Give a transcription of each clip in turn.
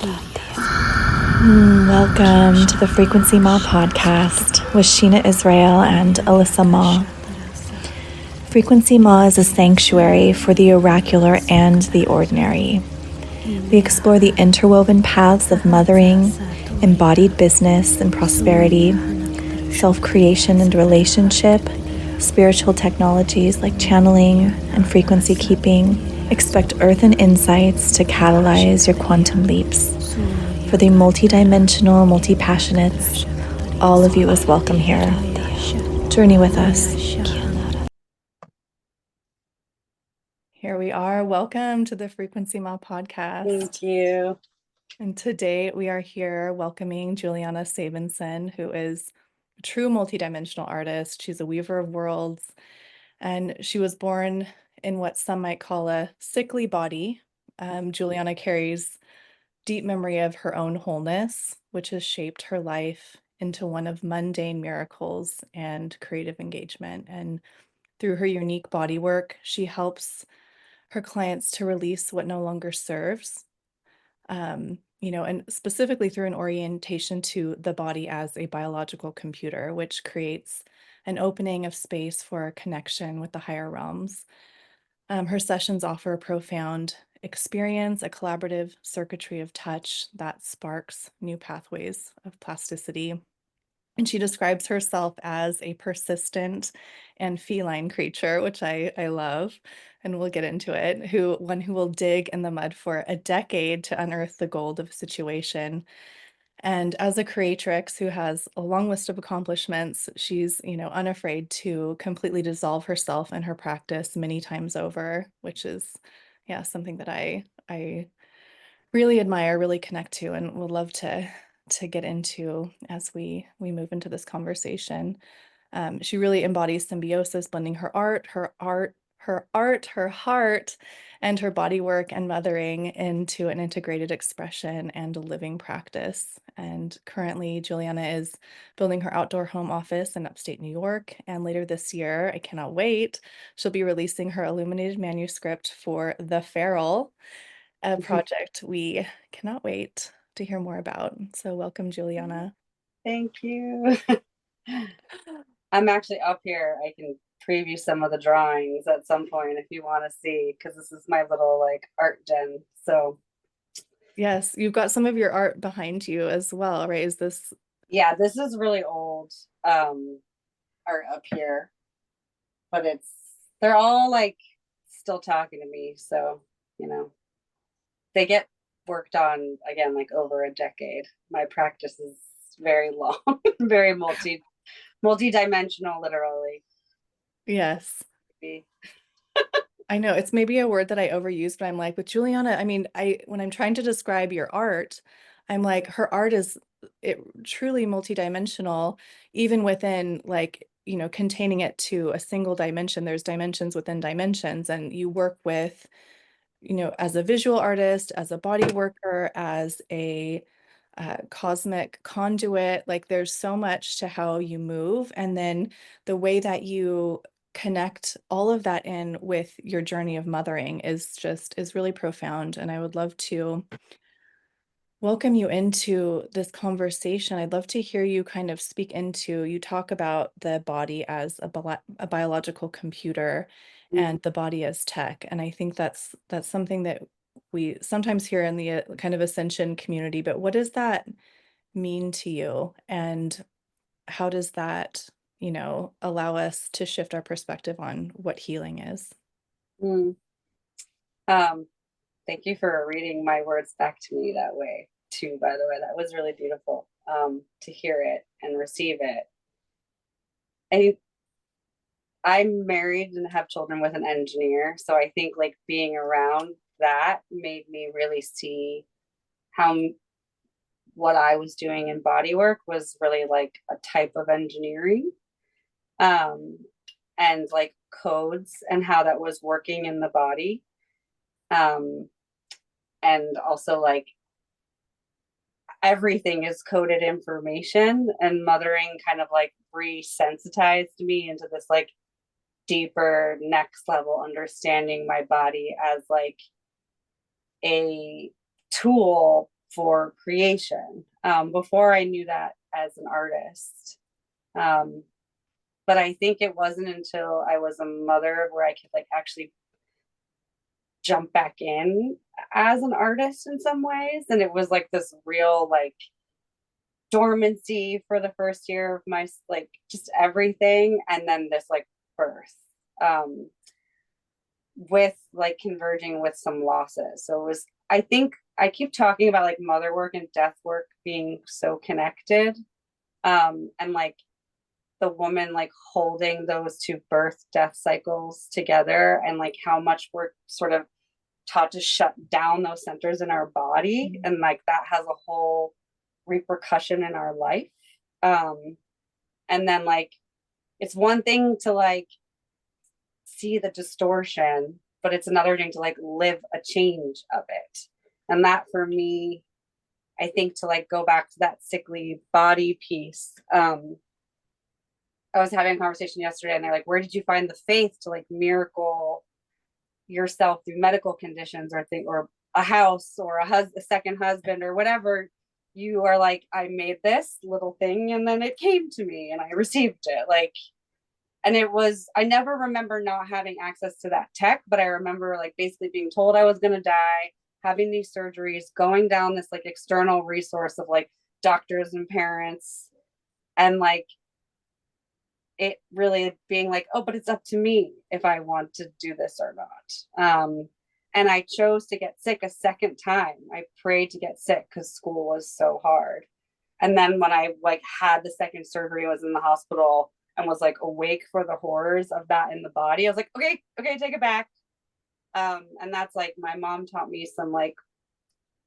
Welcome to the Frequency Ma podcast with Sheena Israel and Alyssa Ma. Frequency Ma is a sanctuary for the oracular and the ordinary. We explore the interwoven paths of mothering, embodied business and prosperity, self-creation and relationship, spiritual technologies like channeling and frequency keeping. Expect earth and insights to catalyze your quantum leaps. For the multi-dimensional, multi-passionates, all of you is welcome here. Journey with us. Here we are. Welcome to the Frequency Ma podcast. Thank you. And today we are here welcoming Juliana Sabinson, who is a true multidimensional artist. She's a weaver of worlds, and she was born in what some might call a sickly body. Juliana carries deep memory of her own wholeness, which has shaped her life into one of mundane miracles and creative engagement. And through her unique body work, she helps her clients to release what no longer serves, and specifically through an orientation to the body as a biological computer, which creates an opening of space for connection with the higher realms. Her sessions offer a profound experience, a collaborative circuitry of touch that sparks new pathways of plasticity. And she describes herself as a persistent and feline creature, which I love, and we'll get into it, one who will dig in the mud for a decade to unearth the gold of a situation. And as a creatrix who has a long list of accomplishments, she's, unafraid to completely dissolve herself in her practice many times over, which is, something that I really admire, really connect to, and would love to get into as we move into this conversation. She really embodies symbiosis, blending her heart, and her body work and mothering into an integrated expression and a living practice. And currently, Juliana is building her outdoor home office in upstate New York. And later this year, I cannot wait, she'll be releasing her illuminated manuscript for The Feral, a project we cannot wait to hear more about. So welcome, Juliana. Thank you. I'm actually up here. I can preview some of the drawings at some point if you want to see, because this is my little art den. So yes, you've got some of your art behind you as well, right? Yeah, this is really old art up here, but they're all still talking to me. So, they get worked on again, over a decade. My practice is very long, very multi-dimensional, literally. Yes. I know it's maybe a word that I overuse, but I'm like, with Juliana, I mean, when I'm trying to describe your art, I'm like, her art is truly multidimensional, even within containing it to a single dimension. There's dimensions within dimensions, and you work with, as a visual artist, as a body worker, as a cosmic conduit. Like there's so much to how you move, and then the way that you connect all of that in with your journey of mothering is really profound. And I would love to welcome you into this conversation. I'd love to hear you kind of speak into, you talk about the body as a biological computer and the body as tech. And I think that's something that we sometimes hear in the kind of ascension community, but what does that mean to you? And how does that, allow us to shift our perspective on what healing is? Mm. Thank you for reading my words back to me that way too, by the way. That was really beautiful to hear it and receive it. I'm married and have children with an engineer, so I think being around that made me really see how what I was doing in body work was really a type of engineering, and codes and how that was working in the body. And also everything is coded information, and mothering kind of resensitized me into this deeper next level understanding my body as a tool for creation, before I knew that as an artist. But I think it wasn't until I was a mother where I could like actually jump back in as an artist in some ways. And it was like this real like dormancy for the first year of my like just everything, and then this like birth, with like converging with some losses. So it was, I think I keep talking about like mother work and death work being so connected, and like the woman like holding those two birth death cycles together, and like how much we're sort of taught to shut down those centers in our body, and like that has a whole repercussion in our life. And then like it's one thing to like see the distortion, but it's another thing to like live a change of it. And that for me, I think, to like go back to that sickly body piece, I was having a conversation yesterday and they're like, where did you find the faith to like miracle yourself through medical conditions or thing, or a house or a second husband or whatever? You are like, I made this little thing and then it came to me and I received it. Like, and it was, I never remember not having access to that tech, but I remember like basically being told I was going to die, having these surgeries, going down this like external resource of like doctors and parents, and like it really being like, oh, but it's up to me if I want to do this or not. And I chose to get sick a second time. I prayed to get sick because school was so hard. And then when I like had the second surgery, I was in the hospital and was like awake for the horrors of that in the body. I was like, okay, take it back. And that's like, my mom taught me some like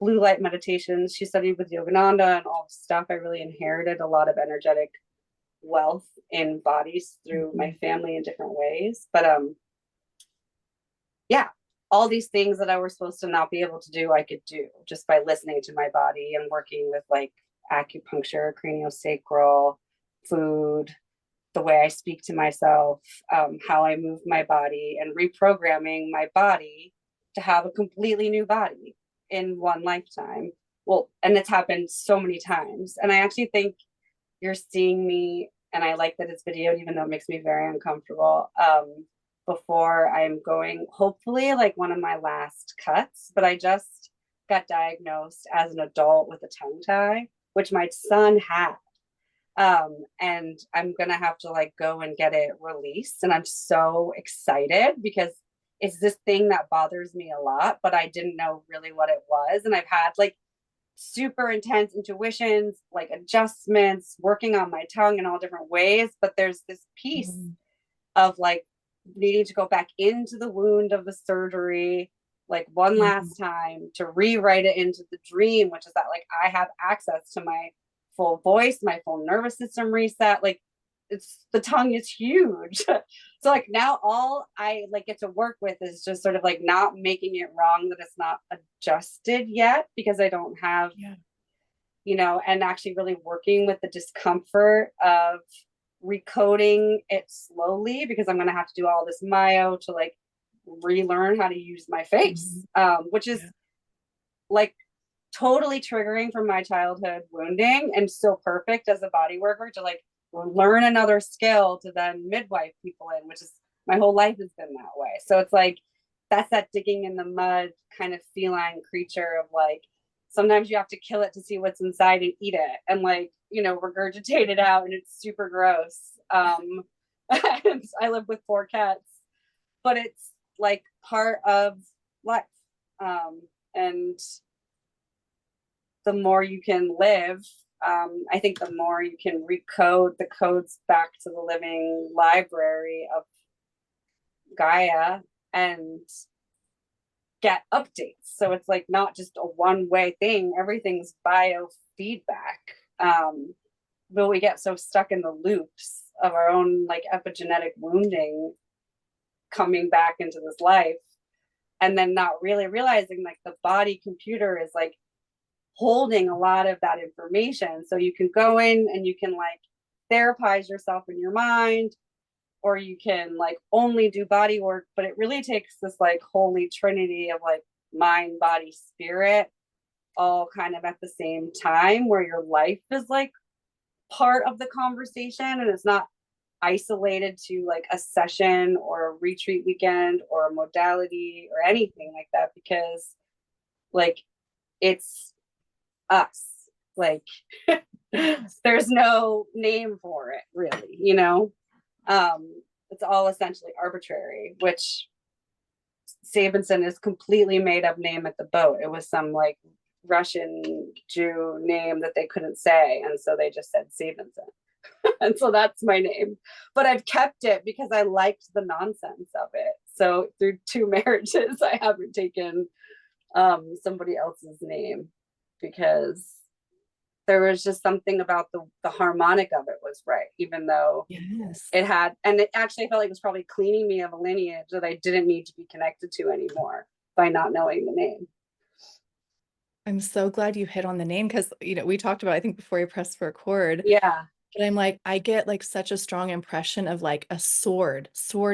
blue light meditations. She studied with Yogananda and all the stuff. I really inherited a lot of energetic wealth in bodies through my family in different ways. But yeah, all these things that I was supposed to not be able to do, I could do just by listening to my body and working with like acupuncture, craniosacral, food, the way I speak to myself, how I move my body, and reprogramming my body to have a completely new body in one lifetime. Well, and it's happened so many times. And I actually think you're seeing me, and I like that it's videoed, even though it makes me very uncomfortable, before I'm going, hopefully, like one of my last cuts. But I just got diagnosed as an adult with a tongue tie, which my son had. And I'm gonna have to like go and get it released. And I'm so excited because it's this thing that bothers me a lot, but I didn't know really what it was. And I've had like super intense intuitions, like adjustments, working on my tongue in all different ways. But there's this piece of like needing to go back into the wound of the surgery, like one last time, to rewrite it into the dream, which is that like I have access to my full voice, my full nervous system reset. Like it's, the tongue is huge. So like now all I like get to work with is just sort of like not making it wrong that it's not adjusted yet, because I don't have, you know, and actually really working with the discomfort of recoding it slowly, because I'm going to have to do all this myo to like relearn how to use my face, which is like totally triggering from my childhood wounding, and still perfect as a body worker to like learn another skill to then midwife people in, which is, my whole life has been that way. So it's like, that's that digging in the mud kind of feline creature of like, sometimes you have to kill it to see what's inside and eat it and like, you know, regurgitate it out, and it's super gross. And I live with 4 cats, but it's like part of life. And the more you can live, I think the more you can recode the codes back to the living library of Gaia and get updates. So it's like not just a one-way thing, everything's biofeedback. But we get so stuck in the loops of our own like epigenetic wounding coming back into this life, and then not really realizing like the body computer is like holding a lot of that information. So you can go in and you can like therapize yourself in your mind, or you can like only do body work, but it really takes this like holy trinity of like mind, body, spirit all kind of at the same time, where your life is like part of the conversation and it's not isolated to like a session or a retreat weekend or a modality or anything like that, because like it's us. Like there's no name for it really, you know. It's all essentially arbitrary, which Sabinson is completely made up name at the boat. It was some like Russian Jew name that they couldn't say, and so they just said Sabinson. And so that's my name. But I've kept it because I liked the nonsense of it. So through 2 marriages, I haven't taken somebody else's name, because there was just something about the harmonic of it was right, even though Yes. it had, and it actually felt like it was probably cleaning me of a lineage that I didn't need to be connected to anymore by not knowing the name. I'm so glad you hit on the name because, you know, we talked about, I think before you pressed record, Yeah. but I'm like, I get like such a strong impression of like a sword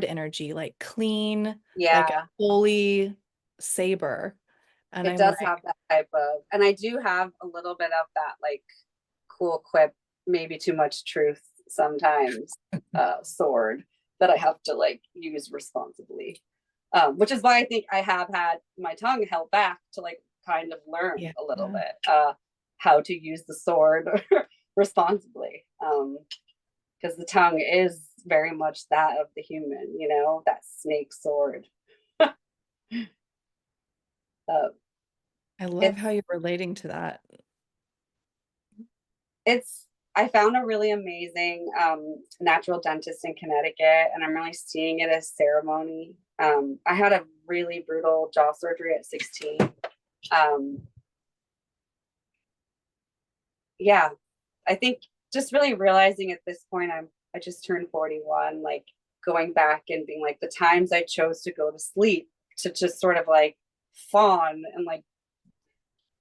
energy, like clean, like a Yeah. holy saber. And It I'm does like, have that type of, and I do have a little bit of that like cool quip, maybe too much truth sometimes, sword that I have to like use responsibly. Which is why I think I have had my tongue held back to like kind of learn yeah, a little bit how to use the sword responsibly. Because the tongue is very much that of the human, you know, that snake sword. uh, I love how it's you're relating to that. it's I found a really amazing natural dentist in Connecticut, and I'm really seeing it as ceremony. I had a really brutal jaw surgery at 16. Um, yeah, I think just really realizing at this point, I just turned 41, like going back and being like the times I chose to go to sleep to just sort of like fawn and like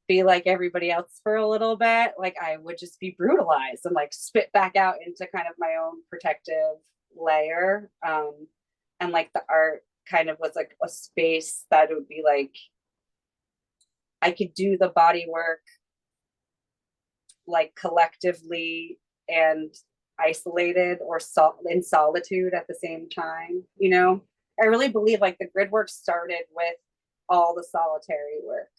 be like everybody else for a little bit, like I would just be brutalized and like spit back out into kind of my own protective layer. And like the art kind of was like a space that would be like I could do the body work like collectively and isolated or in solitude at the same time, you know. I really believe like the grid work started with all the solitary work,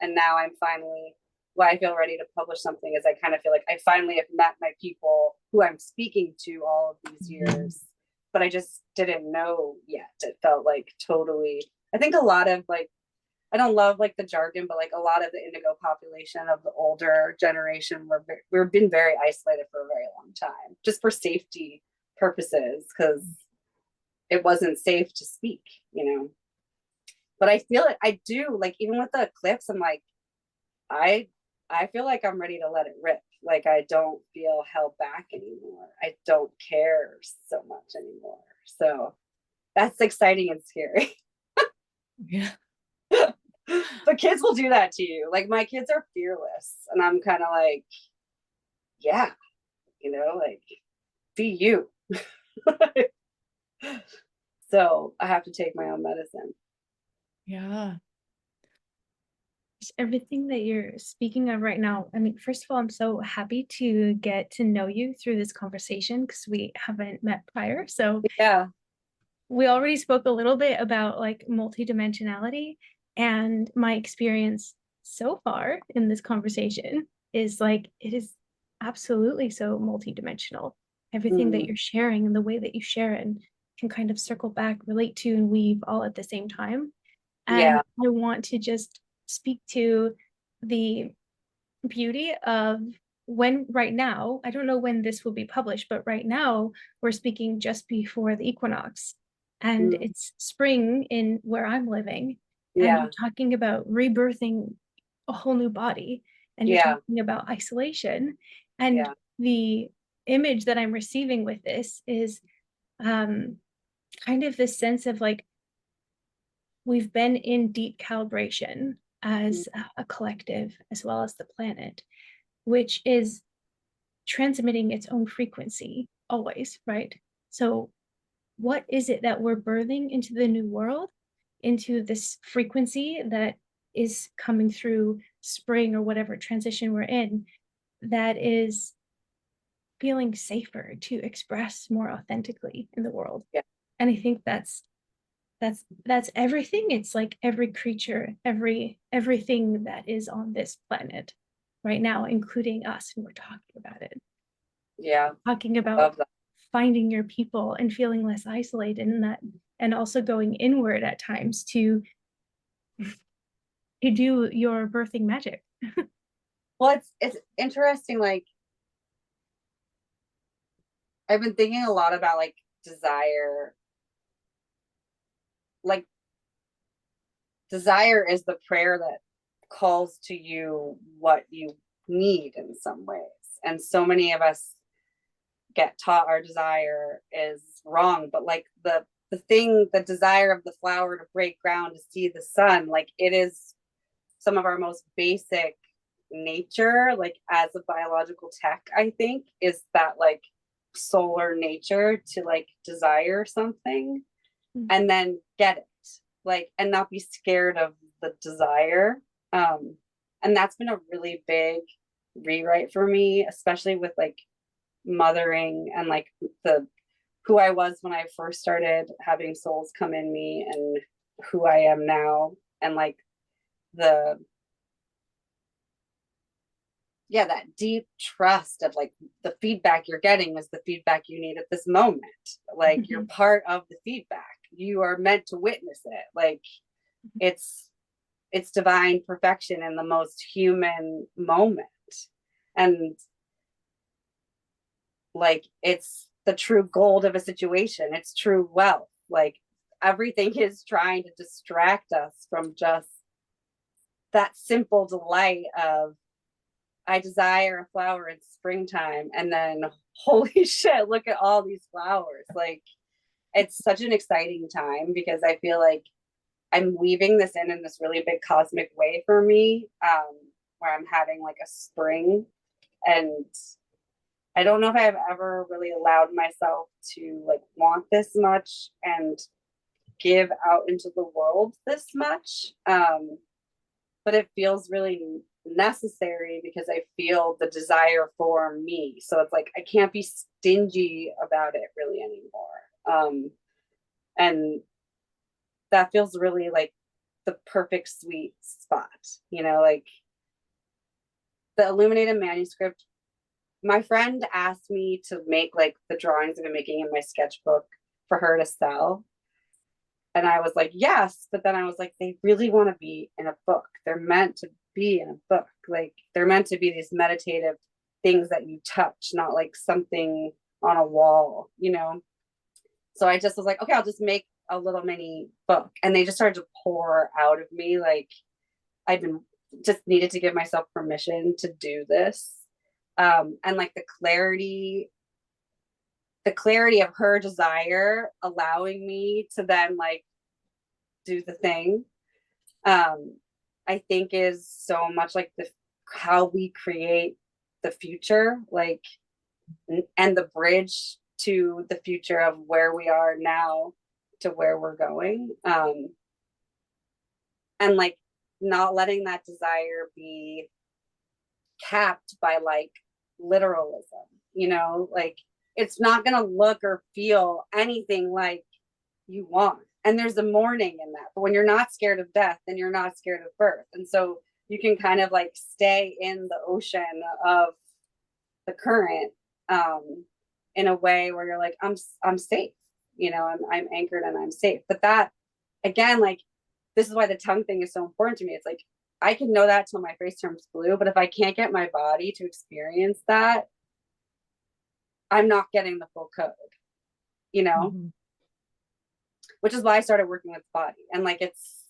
and now I'm finally, why I feel ready to publish something is I kind of feel like I finally have met my people who I'm speaking to all of these years, but I just didn't know yet. It felt like totally, I think a lot of like, I don't love like the jargon, but like a lot of the indigo population of the older generation we've been very isolated for a very long time, just for safety purposes, because it wasn't safe to speak, you know. But I feel it. I do like even with the eclipse. I'm like I I feel like I'm ready to let it rip. Like I don't feel held back anymore. I don't care so much anymore. So that's exciting and scary. Yeah. But kids will do that to you. Like my kids are fearless, and I'm kind of like, yeah, you know, like be you. So I have to take my own medicine. Yeah. Everything that you're speaking of right now, I mean, first of all, I'm so happy to get to know you through this conversation because we haven't met prior. So Yeah. we already spoke a little bit about like multidimensionality, and my experience so far in this conversation is like it is absolutely so multidimensional. Everything that Mm, you're sharing and the way that you share it and can kind of circle back, relate to, and weave all at the same time. And yeah. I want to just speak to the beauty of when right now, I don't know when this will be published, but right now we're speaking just before the equinox and Mm, it's spring in where I'm living. And yeah. you're talking about rebirthing a whole new body, and you're Yeah. talking about isolation. And Yeah. the image that I'm receiving with this is um, kind of this sense of like, we've been in deep calibration Mm, as a collective as well as the planet, which is transmitting its own frequency always, right? So what is it that we're birthing into the new world, into this frequency that is coming through spring or whatever transition we're in, that is feeling safer to express more authentically in the world. Yeah. And I think that's everything. It's like every creature, everything that is on this planet right now, including us, and we're talking about it. Yeah. Talking I about love that. finding your people and feeling less isolated in that, and also going inward at times to do your birthing magic. Well, it's interesting. Like, I've been thinking a lot about like desire. Like, desire is the prayer that calls to you what you need in some ways. And so many of us get taught our desire is wrong, but like the desire of the flower to break ground, to see the sun, like it is some of our most basic nature, like as a biological tech, I think, is that like solar nature to like desire something and then get it, like, and not be scared of the desire. And that's been a really big rewrite for me, especially with like mothering and like the who I was when I first started having souls come in me and who I am now, and like the that deep trust of like the feedback you're getting is the feedback you need at this moment. Like you're part of the feedback. You are meant to witness it. Like it's divine perfection in the most human moment. And like it's the true gold of a situation. It's true wealth. Like everything is trying to distract us from just that simple delight of I desire a flower in springtime, and then holy shit, look at all these flowers. Like it's such an exciting time because I feel like I'm weaving this in this really big cosmic way for me, where I'm having like a spring, and I don't know if I've ever really allowed myself to like want this much and give out into the world this much. But it feels really necessary because I feel the desire for me. So it's like I can't be stingy about it really anymore. And that feels really like the perfect sweet spot, you know, like the illuminated manuscript. My friend asked me to make like the drawings I've been making in my sketchbook for her to sell. And I was like, yes. But then I was like, they really want to be in a book. They're meant to be in a book. Like they're meant to be these meditative things that you touch, not like something on a wall, you know? So I just was like, okay, I'll just make a little mini book. And they just started to pour out of me. Like I've been just needed to give myself permission to do this. And like the clarity of her desire allowing me to then like do the thing, I think is so much like how we create the future, like, and the bridge to the future of where we are now to where we're going. And like not letting that desire be capped by like literalism, you know, like it's not going to look or feel anything like you want. And there's a mourning in that. But when you're not scared of death, then you're not scared of birth. And so you can kind of like stay in the ocean of the current, in a way where you're like, I'm safe, you know, I'm anchored and I'm safe. But that again, like this is why the tongue thing is so important to me. It's like I can know that till my face turns blue, but if I can't get my body to experience that, I'm not getting the full code, you know? Mm-hmm. Which is why I started working with the body. And like it's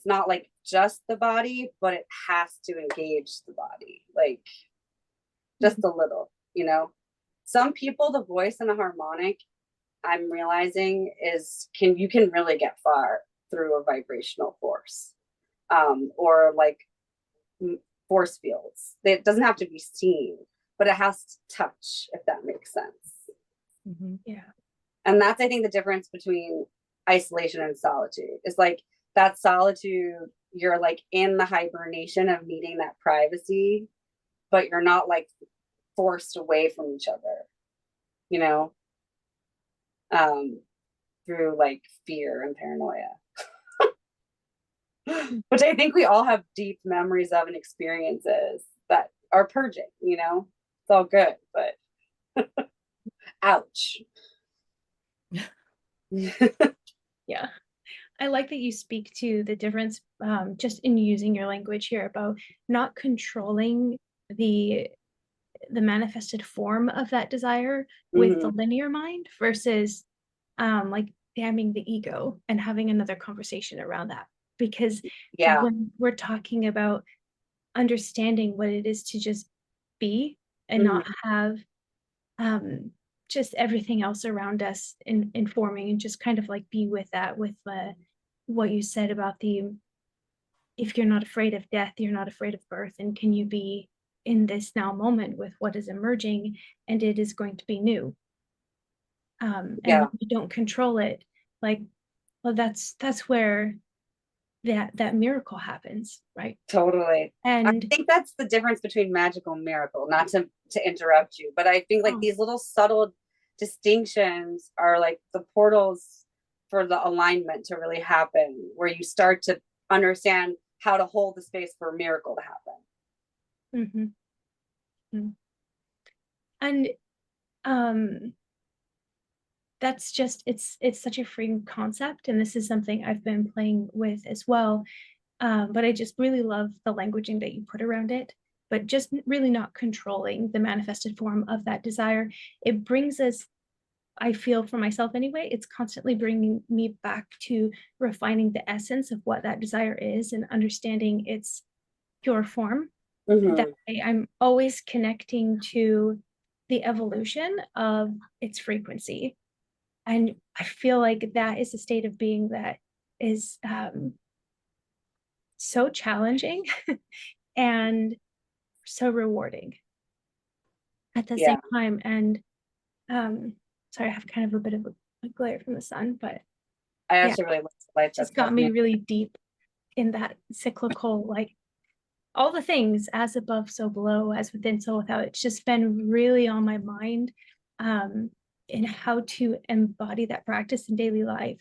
not like just the body, but it has to engage the body, like just a little, you know? Some people, the voice and the harmonic, I'm realizing you can really get far through a vibrational force, or like force fields. It doesn't have to be seen, but it has to touch, if that makes sense. Mm-hmm. Yeah. And that's, I think, the difference between isolation and solitude is like that solitude, you're like in the hibernation of needing that privacy, but you're not like forced away from each other, you know, through like fear and paranoia, which I think we all have deep memories of and experiences that are purging, you know, it's all good, but ouch. Yeah. I like that you speak to the difference just in using your language here about not controlling the manifested form of that desire with the linear mind versus like damning the ego and having another conversation around that. Because Yeah. when we're talking about understanding what it is to just be and not have just everything else around us informing, and just kind of like be with that, with what you said about if you're not afraid of death, you're not afraid of birth, and can you be in this now moment with what is emerging, and it is going to be new. And when you don't control it, like, well, that's where that miracle happens, right? Totally. And I think that's the difference between magical and miracle, not to interrupt you, but I think like these little subtle distinctions are like the portals for the alignment to really happen, where you start to understand how to hold the space for a miracle to happen. And that's just, it's such a freeing concept, and this is something I've been playing with as well. But I just really love the languaging that you put around it, but just really not controlling the manifested form of that desire. It brings us, I feel for myself anyway, it's constantly bringing me back to refining the essence of what that desire is and understanding its pure form. That way I'm always connecting to the evolution of its frequency. And I feel like that is a state of being that is so challenging and so rewarding at the same time. And sorry, I have kind of a bit of a glare from the sun, but I actually really like just got me really deep in that cyclical, like all the things, as above, so below, as within, so without. It's just been really on my mind in how to embody that practice in daily life,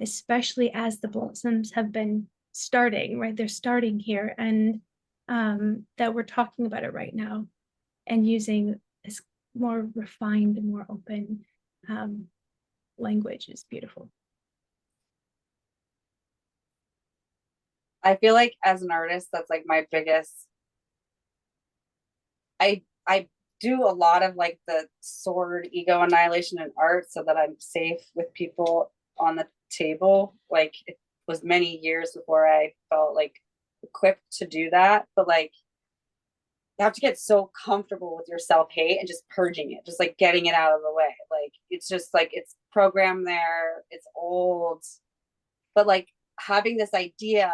especially as the blossoms have been starting, right? They're starting here, and that we're talking about it right now and using this more refined and more open language is beautiful. I feel like as an artist, that's like my biggest, I do a lot of like the sword ego annihilation in art so that I'm safe with people on the table. Like it was many years before I felt like equipped to do that. But like you have to get so comfortable with your self-hate and just purging it, just like getting it out of the way. Like it's just like it's programmed there, it's old. But like having this idea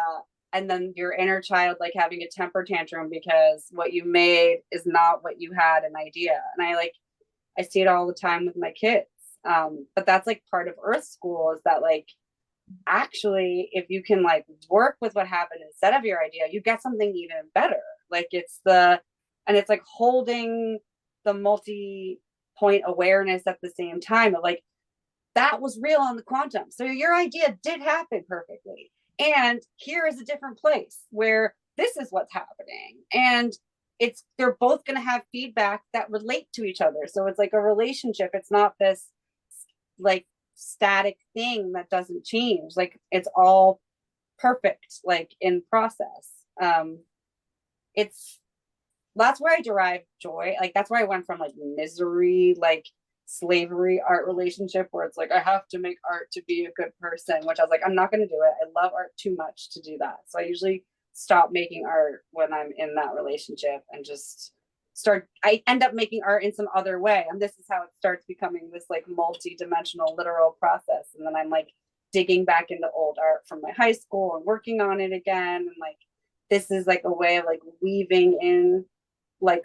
and then your inner child like having a temper tantrum because what you made is not what you had an idea. And I see it all the time with my kids. But that's like part of earth school, is that like actually if you can like work with what happened instead of your idea, you get something even better. Like it's like holding the multi-point awareness at the same time of like, that was real on the quantum. So your idea did happen perfectly. And here is a different place where this is what's happening. And they're both going to have feedback that relate to each other. So it's like a relationship. It's not this like static thing that doesn't change. Like it's all perfect, like in process. That's where I derive joy. Like that's where I went from like misery, like slavery art relationship where it's like I have to make art to be a good person, which I was like, I'm not going to do it. I love art too much to do that. So I usually stop making art when I'm in that relationship and just I end up making art in some other way. And this is how it starts becoming this like multi-dimensional literal process. And then I'm like digging back into old art from my high school and working on it again. And like, this is like a way of like weaving in like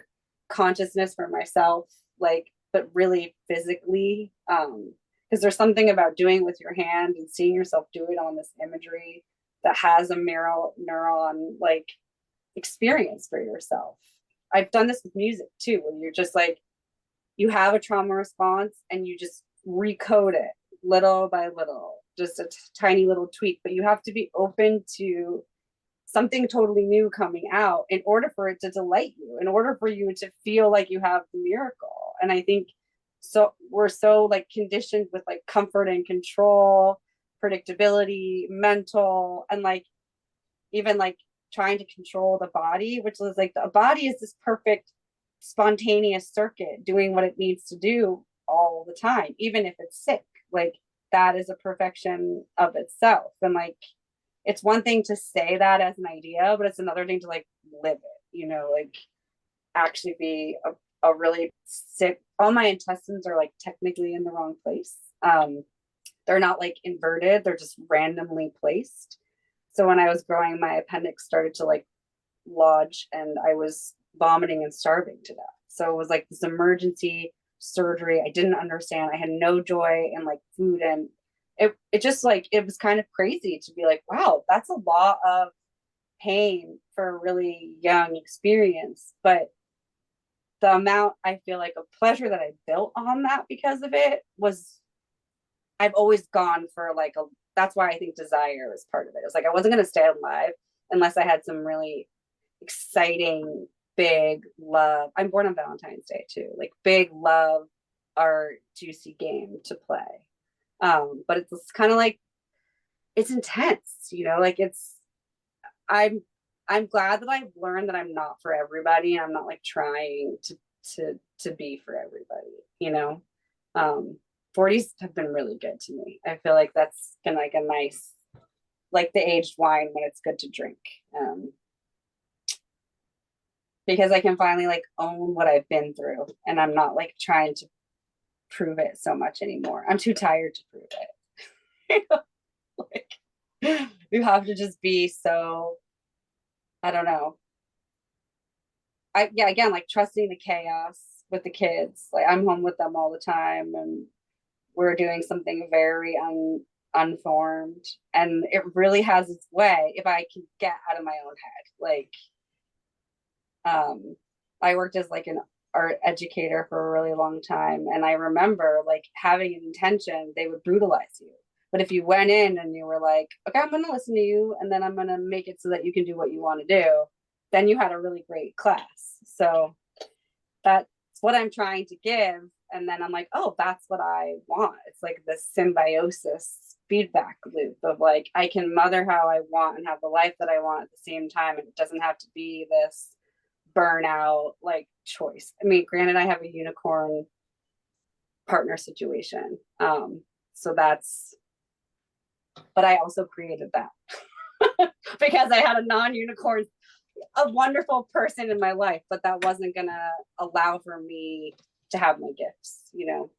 consciousness for myself, like, but really physically, because because there's something about doing it with your hand and seeing yourself do it on this imagery that has a neuron like experience for yourself. I've done this with music too, where you're just like, you have a trauma response and you just recode it little by little, just a tiny little tweak, but you have to be open to something totally new coming out in order for it to delight you, in order for you to feel like you have the miracle. And I think so we're so like conditioned with like comfort and control, predictability, mental, and like even like trying to control the body, which is like the body is this perfect spontaneous circuit doing what it needs to do all the time, even if it's sick. Like that is a perfection of itself. And like it's one thing to say that as an idea, but it's another thing to like live it, you know, like actually be a really sick. All my intestines are like technically in the wrong place. They're not like inverted, they're just randomly placed. So when I was growing, my appendix started to like lodge and I was vomiting and starving to death. So it was like this emergency surgery. I didn't understand. I had no joy in like food, and it just like it was kind of crazy to be like, wow, that's a lot of pain for a really young experience. But the amount I feel like of pleasure that I built on that because of it was, I've always gone for like a, that's why I think desire is part of it. It's like I wasn't going to stay alive unless I had some really exciting, big love. I'm born on Valentine's Day too, like big love or juicy game to play. But it's kind of like, it's intense, you know, like it's, I'm, I'm glad that I've learned that I'm not for everybody. And I'm not like trying to be for everybody, you know. 40s have been really good to me. I feel like that's been like a nice, like the aged wine when it's good to drink. Because I can finally like own what I've been through and I'm not like trying to prove it so much anymore. I'm too tired to prove it. Like you have to just be so, I don't know. Yeah, again, like trusting the chaos with the kids. Like I'm home with them all the time and we're doing something very unformed, and it really has its way if I can get out of my own head. Like I worked as like an art educator for a really long time, and I remember like having an intention, they would brutalize you. But if you went in and you were like, okay, I'm going to listen to you and then I'm going to make it so that you can do what you want to do, then you had a really great class. So that's what I'm trying to give. And then I'm like, oh, that's what I want. It's like this symbiosis feedback loop of like, I can mother how I want and have the life that I want at the same time. And it doesn't have to be this burnout like choice. I mean, granted, I have a unicorn partner situation. So that's, but I also created that because I had a non-unicorn, a wonderful person in my life, but that wasn't gonna allow for me to have my gifts, you know.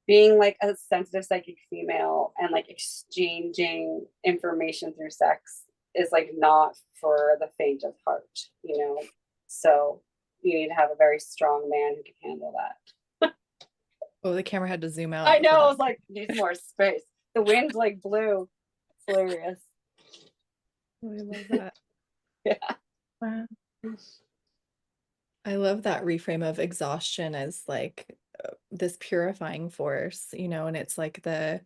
Being like a sensitive psychic female and like exchanging information through sex is like not for the faint of heart, you know. So you need to have a very strong man who can handle that. Oh, the camera had to zoom out. I know, I was like, needs more space. The wind like blew. It's hilarious. Oh, I love that. Yeah. Wow. I love that reframe of exhaustion as like this purifying force, you know, and it's like the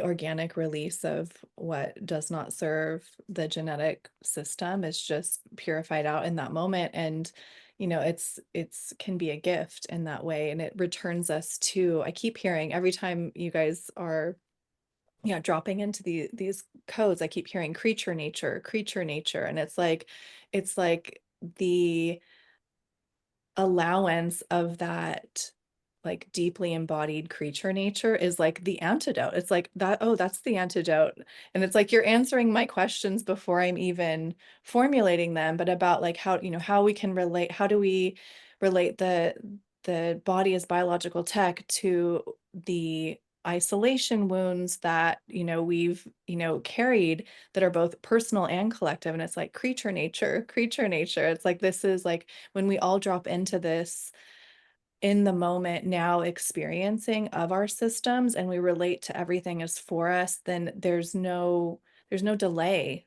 organic release of what does not serve the genetic system is just purified out in that moment. And you know, it's can be a gift in that way, and it returns us to, I keep hearing every time you guys are, you know, dropping into these codes, I keep hearing creature nature, and it's like the allowance of that like deeply embodied creature nature is like the antidote. It's like that, oh, that's the antidote. And it's like you're answering my questions before I'm even formulating them, but about like how, you know, how we can relate, how do we relate the body as biological tech to the isolation wounds that, you know, we've, you know, carried that are both personal and collective. And it's like creature nature. It's like, this is like when we all drop into this in the moment now experiencing of our systems, and we relate to everything as for us, then there's no delay.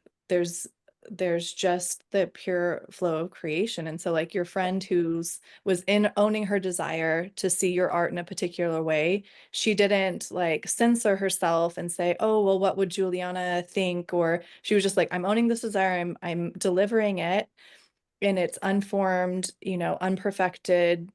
There's just the pure flow of creation. And so like your friend who's was in owning her desire to see your art in a particular way, she didn't like censor herself and say, oh, well, what would Juliana think? Or she was just like, I'm owning this desire, I'm delivering it in its unformed, unperfected,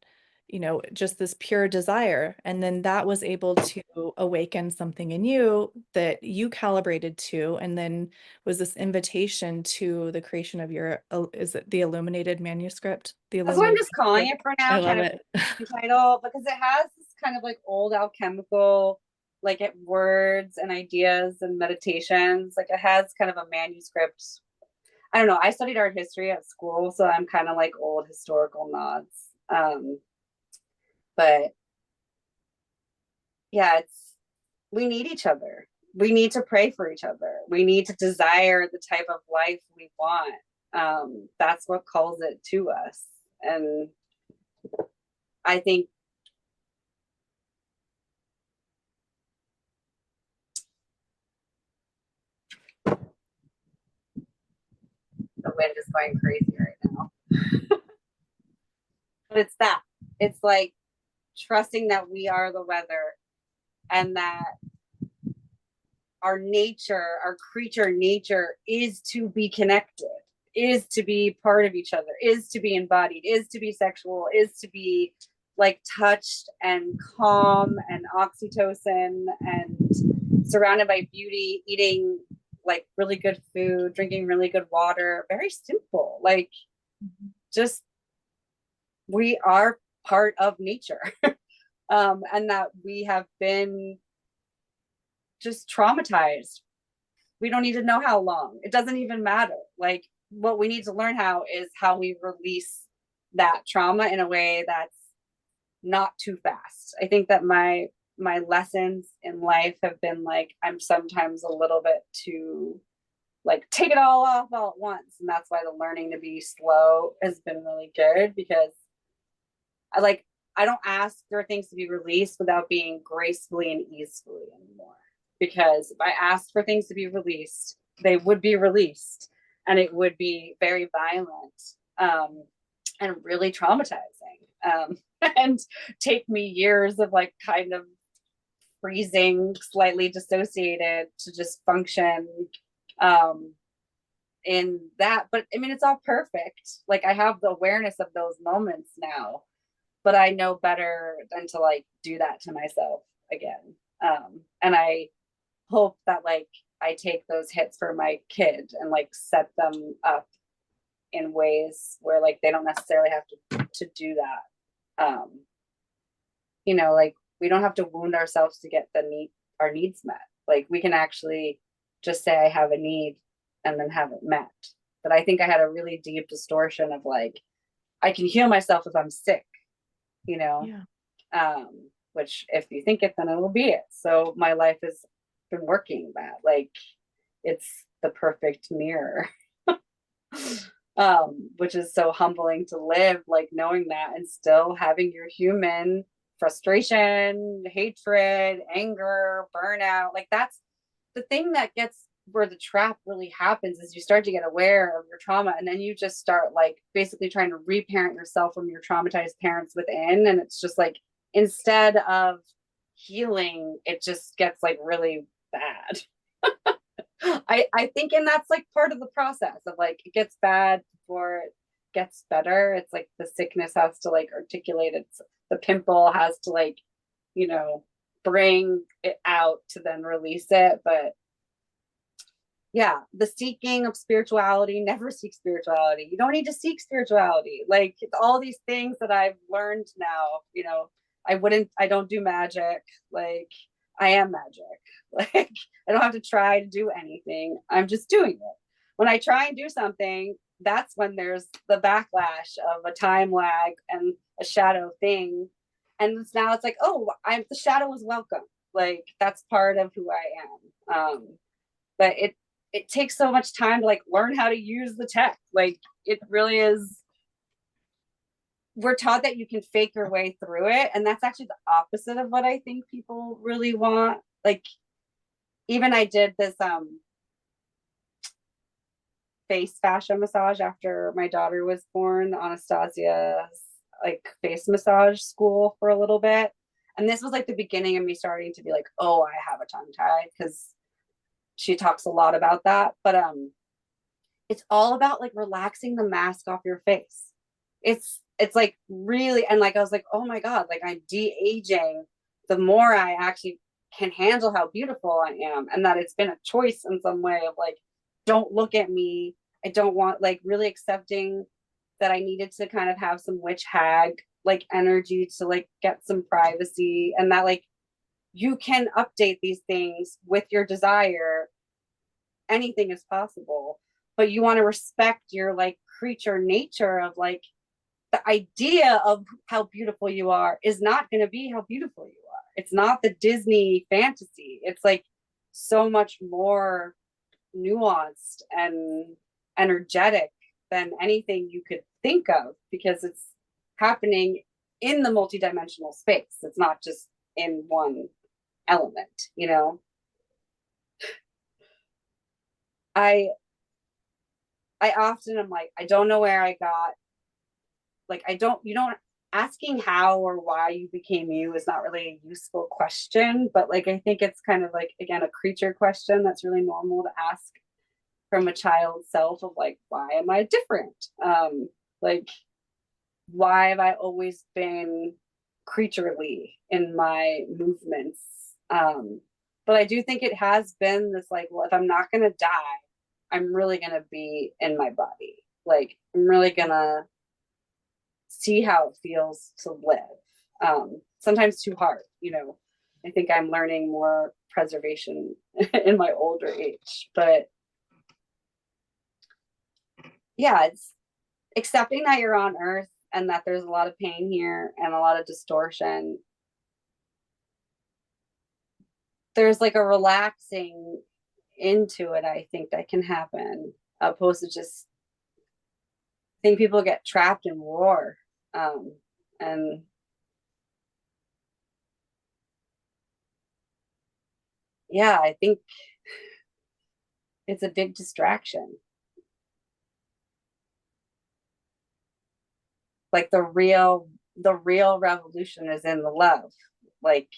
just this pure desire. And then that was able to awaken something in you that you calibrated to, and then was this invitation to the creation of your, is it the illuminated manuscript? The That's what I'm illuminated just calling it manuscript? for I now, love kind of it. title, because it has this kind of like old alchemical, like it words and ideas and meditations. Like it has kind of a manuscript. I don't know. I studied art history at school, so I'm kind of like old historical nods. But yeah, we need each other. We need to pray for each other. We need to desire the type of life we want. That's what calls it to us. And I think the wind is going crazy right now. But it's that. It's like trusting that we are the weather, and that our nature, our creature nature, is to be connected, is to be part of each other, is to be embodied, is to be sexual, is to be like touched and calm and oxytocin and surrounded by beauty, eating like really good food, drinking really good water. Very simple. Like just we are part of nature. And that we have been just traumatized. We don't need to know how long. It doesn't even matter. Like what we need to learn how is how we release that trauma in a way that's not too fast. I think that my lessons in life have been like, I'm sometimes a little bit too like take it all off all at once. And that's why the learning to be slow has been really good, because I don't ask for things to be released without being gracefully and easily anymore. Because if I asked for things to be released, they would be released, and it would be very violent, and really traumatizing, and take me years of like kind of freezing, slightly dissociated to just function in that. But I mean, it's all perfect. Like I have the awareness of those moments now, but I know better than to like do that to myself again. And I hope that like I take those hits for my kid and like set them up in ways where like they don't necessarily have to do that. Like we don't have to wound ourselves to get our needs met. Like we can actually just say I have a need and then have it met. But I think I had a really deep distortion of like I can heal myself if I'm sick, Yeah. Which if you think it, then it will be it. So my life has been working that. Like it's the perfect mirror. Which is so humbling to live, like knowing that and still having your human frustration, hatred, anger, burnout. Like that's the thing that gets where the trap really happens, is you start to get aware of your trauma, and then you just start like basically trying to reparent yourself from your traumatized parents within. And it's just like instead of healing, it just gets like really bad. I think, and that's like part of the process of like it gets bad before it gets better. It's like the sickness has to like articulate it's the pimple has to like bring it out to then release it. But yeah, the seeking of spirituality, never seek spirituality. You don't need to seek spirituality. Like it's all these things that I've learned now. I don't do magic. Like I am magic. Like I don't have to try to do anything. I'm just doing it. When I try and do something, that's when there's the backlash of a time lag and a shadow thing. And now it's like, oh, the shadow is welcome. Like that's part of who I am. But it takes so much time to like learn how to use the tech. Like it really is we're taught that you can fake your way through it, and that's actually the opposite of what I think people really want. Like, even I did this face fascia massage after my daughter was born, Anastasia's like face massage school for a little bit. And this was like the beginning of me starting to be like, oh, I have a tongue tie, because she talks a lot about that. But it's all about like relaxing the mask off your face. It's like really, and like I was like, oh my God, like I'm de-aging the more I actually can handle how beautiful I am, and that it's been a choice in some way of like, don't look at me. I don't want, like, really accepting that I needed to kind of have some witch hag like energy to like get some privacy, and that like you can update these things with your desire. Anything is possible, but you want to respect your like creature nature of like the idea of how beautiful you are is not going to be how beautiful you are. It's not the Disney fantasy. It's like so much more nuanced and energetic than anything you could think of, because it's happening in the multidimensional space. It's not just in one element, you know. I often am like, I don't know where I got, like, you don't, asking how or why you became you is not really a useful question, but like I think it's kind of like, again, a creature question that's really normal to ask from a child self of like, why am I different? Like, why have I always been creaturely in my movements? But I do think it has been this like, well, if I'm not gonna die, I'm really gonna be in my body. Like, I'm really gonna see how it feels to live. Sometimes too hard, you know. I think I'm learning more preservation in my older age, but yeah, it's accepting that you're on Earth and that there's a lot of pain here and a lot of distortion. There's like a relaxing into it, I think, that can happen, opposed to just, I think people get trapped in war. And yeah, I think it's a big distraction. Like the real revolution is in the love. Like,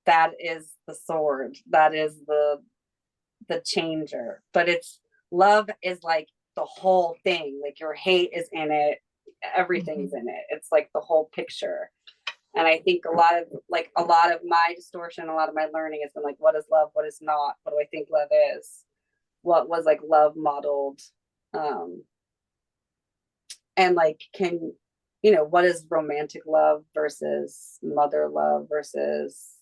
that is the sword. That is the changer. But it's, love is like the whole thing. Like, your hate is in it. Everything's in it. It's like the whole picture. And I think a lot of my distortion, a lot of my learning has been like, what is love? What is not? What do I think love is? What was like love modeled? And like, what is romantic love versus mother love versus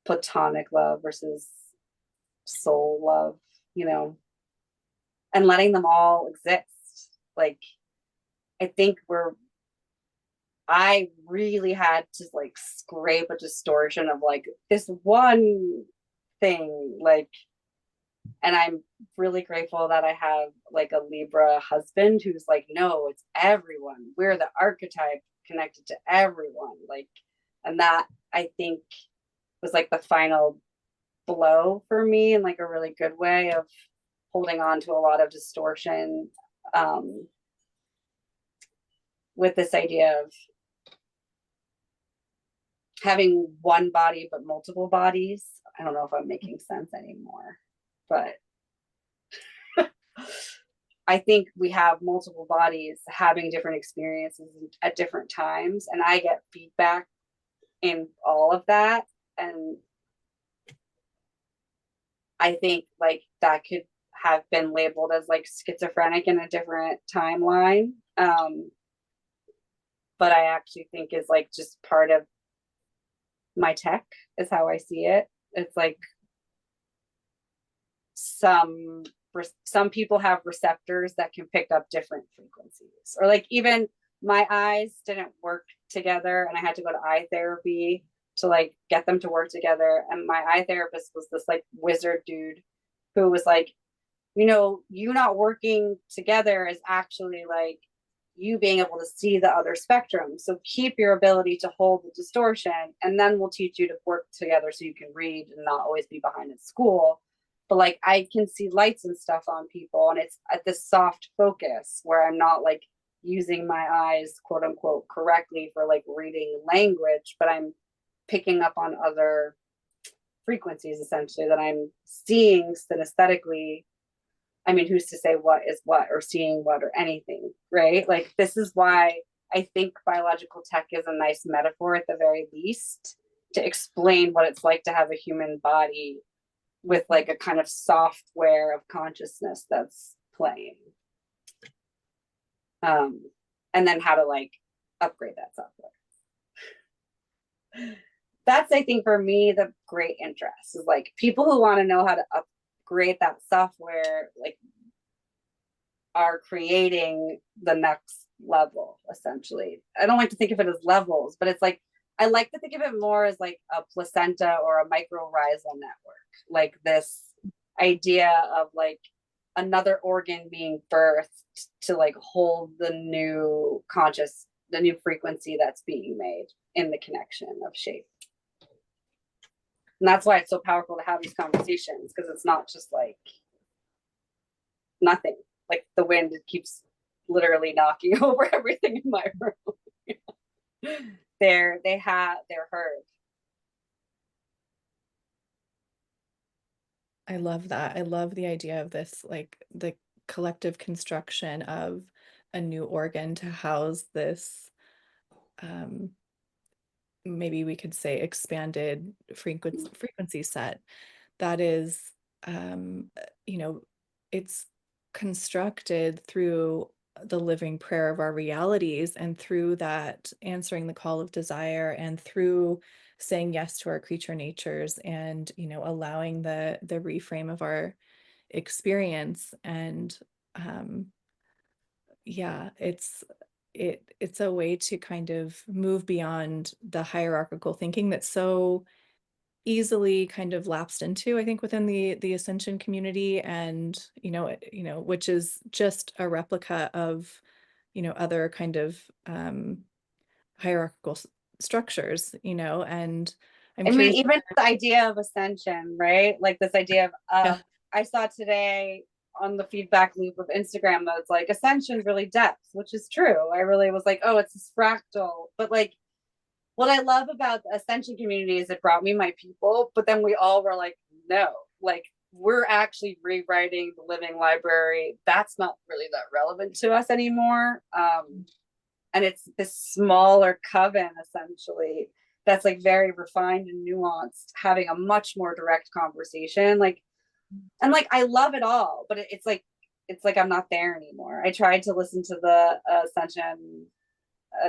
platonic love versus soul love, and letting them all exist. Like, I think I really had to like scrape a distortion of like this one thing, like, and I'm really grateful that I have like a Libra husband who's like, no, it's everyone. We're the archetype connected to everyone. Like, and that I think was like the final blow for me in like a really good way of holding on to a lot of distortion, with this idea of having one body but multiple bodies. I don't know if I'm making sense anymore, but I think we have multiple bodies having different experiences at different times, and I get feedback in all of that. And I think like that could have been labeled as like schizophrenic in a different timeline. But I actually think is like just part of my tech, is how I see it. It's like some people have receptors that can pick up different frequencies, or like even my eyes didn't work together and I had to go to eye therapy to like get them to work together. And my eye therapist was this like wizard dude who was like, you not working together is actually like you being able to see the other spectrum. So keep your ability to hold the distortion, and then we'll teach you to work together so you can read and not always be behind at school. But like I can see lights and stuff on people, and it's at this soft focus where I'm not like using my eyes, quote unquote, correctly for like reading language, but I'm picking up on other frequencies essentially that I'm seeing synesthetically. I mean, who's to say what is what or seeing what or anything, right? Like, this is why I think biological tech is a nice metaphor at the very least to explain what it's like to have a human body with like a kind of software of consciousness that's playing. And then how to like upgrade that software. That's, I think, for me, the great interest is like people who want to know how to upgrade that software, like, are creating the next level, essentially. I don't like to think of it as levels, but it's like, I like to think of it more as like a placenta or a mycorrhizal network, like this idea of like another organ being birthed to like hold the new frequency that's being made in the connection of shape. And that's why it's so powerful to have these conversations, because it's not just like nothing. Like the wind keeps literally knocking over everything in my room. They're heard. I love that. I love the idea of this, like the collective construction of a new organ to house this, maybe we could say expanded frequency set that is, you know, it's constructed through the living prayer of our realities, and through that answering the call of desire, and through saying yes to our creature natures, and allowing the reframe of our experience. And yeah, it's a way to kind of move beyond the hierarchical thinking that's so easily kind of lapsed into, I think, within the ascension community, and which is just a replica of other kind of hierarchical structures, and I'm I mean, curious. even the idea of ascension, right? Like this idea of Yeah. I saw today on the feedback loop of Instagram that it's like ascension is really depth, which is true. I really was like, oh, it's this fractal. But like, what I love about the ascension community is it brought me my people, but then we all were like, no, like we're actually rewriting the living library. That's not really that relevant to us anymore. And it's this smaller coven essentially that's like very refined and nuanced, having a much more direct conversation. Like, and like I love it all, but it's like I'm not there anymore. I tried to listen to the Ascension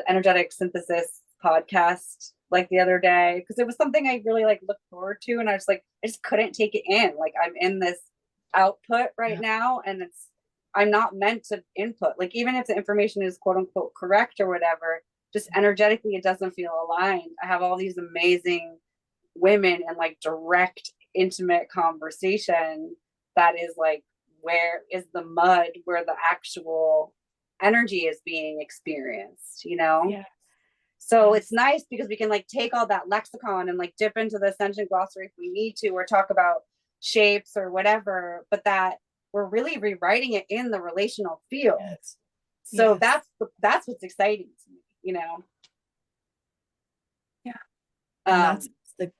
energetic synthesis podcast like the other day, because it was something I really like looked forward to, and I just couldn't take it in. Like I'm in this output right now, and I'm not meant to input. Like even if the information is quote unquote correct or whatever, just energetically it doesn't feel aligned. I have all these amazing women in like direct, intimate conversation that is like, where is the mud where the actual energy is being experienced, Yeah. So it's nice because we can like take all that lexicon and like dip into the ascension glossary if we need to, or talk about shapes or whatever, but that we're really rewriting it in the relational field. Yes. So Yes. that's what's exciting to me, Yeah. And um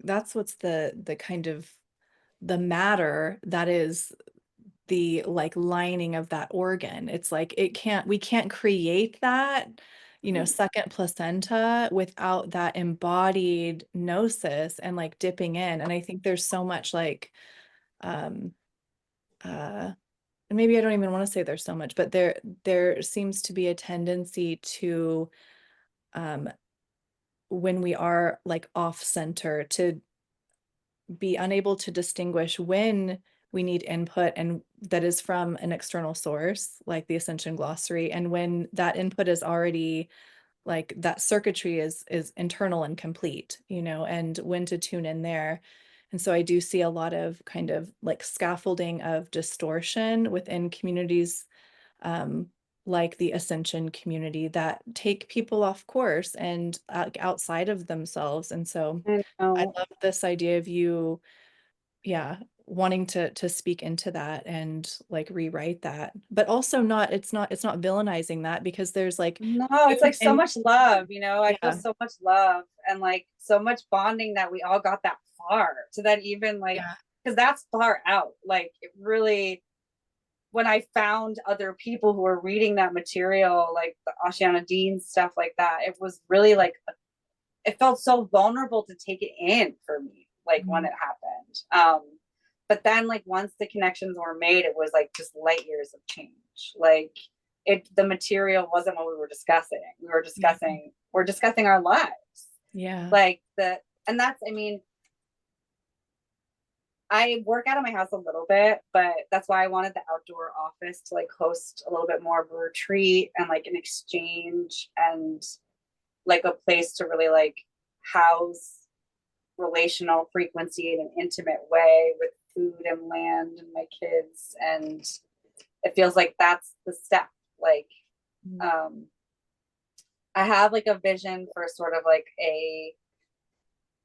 that's what's the kind of the matter that is the like lining of that organ. It's like we can't create that, second placenta without that embodied gnosis and like dipping in. And I think there's so much like um and maybe I don't even want to say there's so much, but there seems to be a tendency to um when we are like off center, to be unable to distinguish when we need input and that is from an external source like the ascension glossary, and when that input is already like that circuitry is internal and complete, and when to tune in there. And so I do see a lot of kind of like scaffolding of distortion within communities, like the ascension community that take people off course and outside of themselves. And so I I know. love this idea of you, yeah, wanting to speak into that and like rewrite that, but also not, it's not villainizing that, because there's like No, it's food like so and much love, you know. I feel yeah, so much love and like so much bonding that we all got that far to that even like yeah, because that's far out. Like it really when I found other people who were reading that material, like the Ashiana Dean stuff like that, it was really like it felt so vulnerable to take it in for me, like when mhm, it happened. But then like once the connections were made, it was like just light years of change. Like the material wasn't what we were discussing. yeah, We're discussing our lives. yeah, Like and that's, I mean, I work out of my house a little bit, but that's why I wanted the outdoor office to like host a little bit more of a retreat and like an exchange and like a place to really like house relational frequency in an intimate way with food and land and my kids. And it feels like that's the step. Like, mhm, um, I have like a vision for sort of like a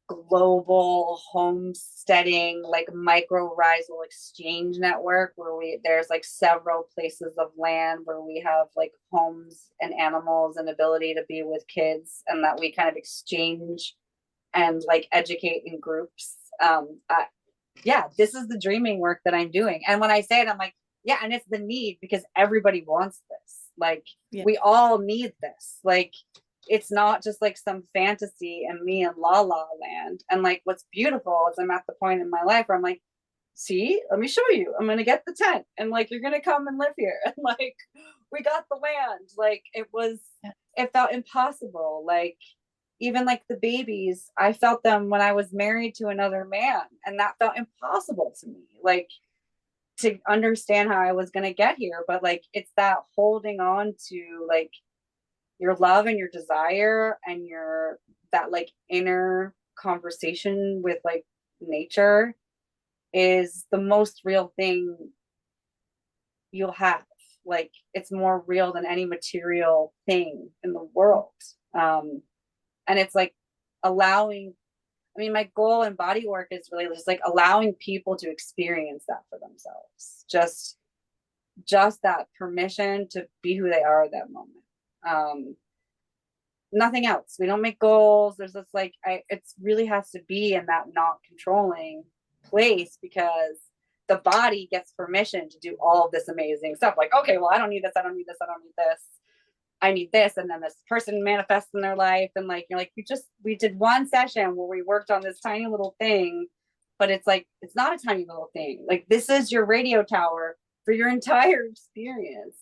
global homesteading like mycorrhizal exchange network where there's like several places of land where we have like homes and animals and ability to be with kids and that we kind of exchange and like educate in groups. Yeah, this is the dreaming work that I'm doing. And when I say it, I'm like, yeah, and it's the need because everybody wants this. Like, yeah, we all need this. Like, it's not just like some fantasy and me in la la land. And like, what's beautiful is I'm at the point in my life where I'm like, see, let me show you. I'm going to get the tent and like, you're going to come and live here. And like, we got the land. Like, yeah, it felt impossible. Like, even like the babies, I felt them when I was married to another man, and that felt impossible to me. Like to understand how I was going to get here, but like it's that holding on to like your love and your desire and your that like inner conversation with like nature is the most real thing you'll have. Like it's more real than any material thing in the world. Um, and it's like allowing, I mean, my goal in body work is really just like allowing people to experience that for themselves. Just that permission to be who they are at that moment. Nothing else. We don't make goals. There's this like it really has to be in that not controlling place because the body gets permission to do all of this amazing stuff. Like, okay, well, I don't need this, I don't need this, I don't need this. I need this. And then this person manifests in their life. And like, you're like, we did one session where we worked on this tiny little thing, but it's like, it's not a tiny little thing. Like, this is your radio tower for your entire experience.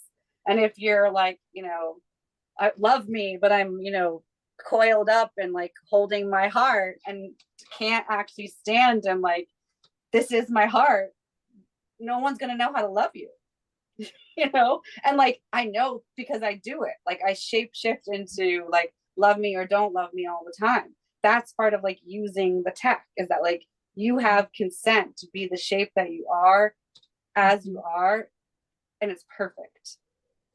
And if you're like, I love me, but I'm, coiled up and like holding my heart and can't actually stand and like, this is my heart. No one's going to know how to love you. And like I know because I do it, like I shape shift into like love me or don't love me all the time. That's part of like using the tech is that like you have consent to be the shape that you are as you are, and it's perfect.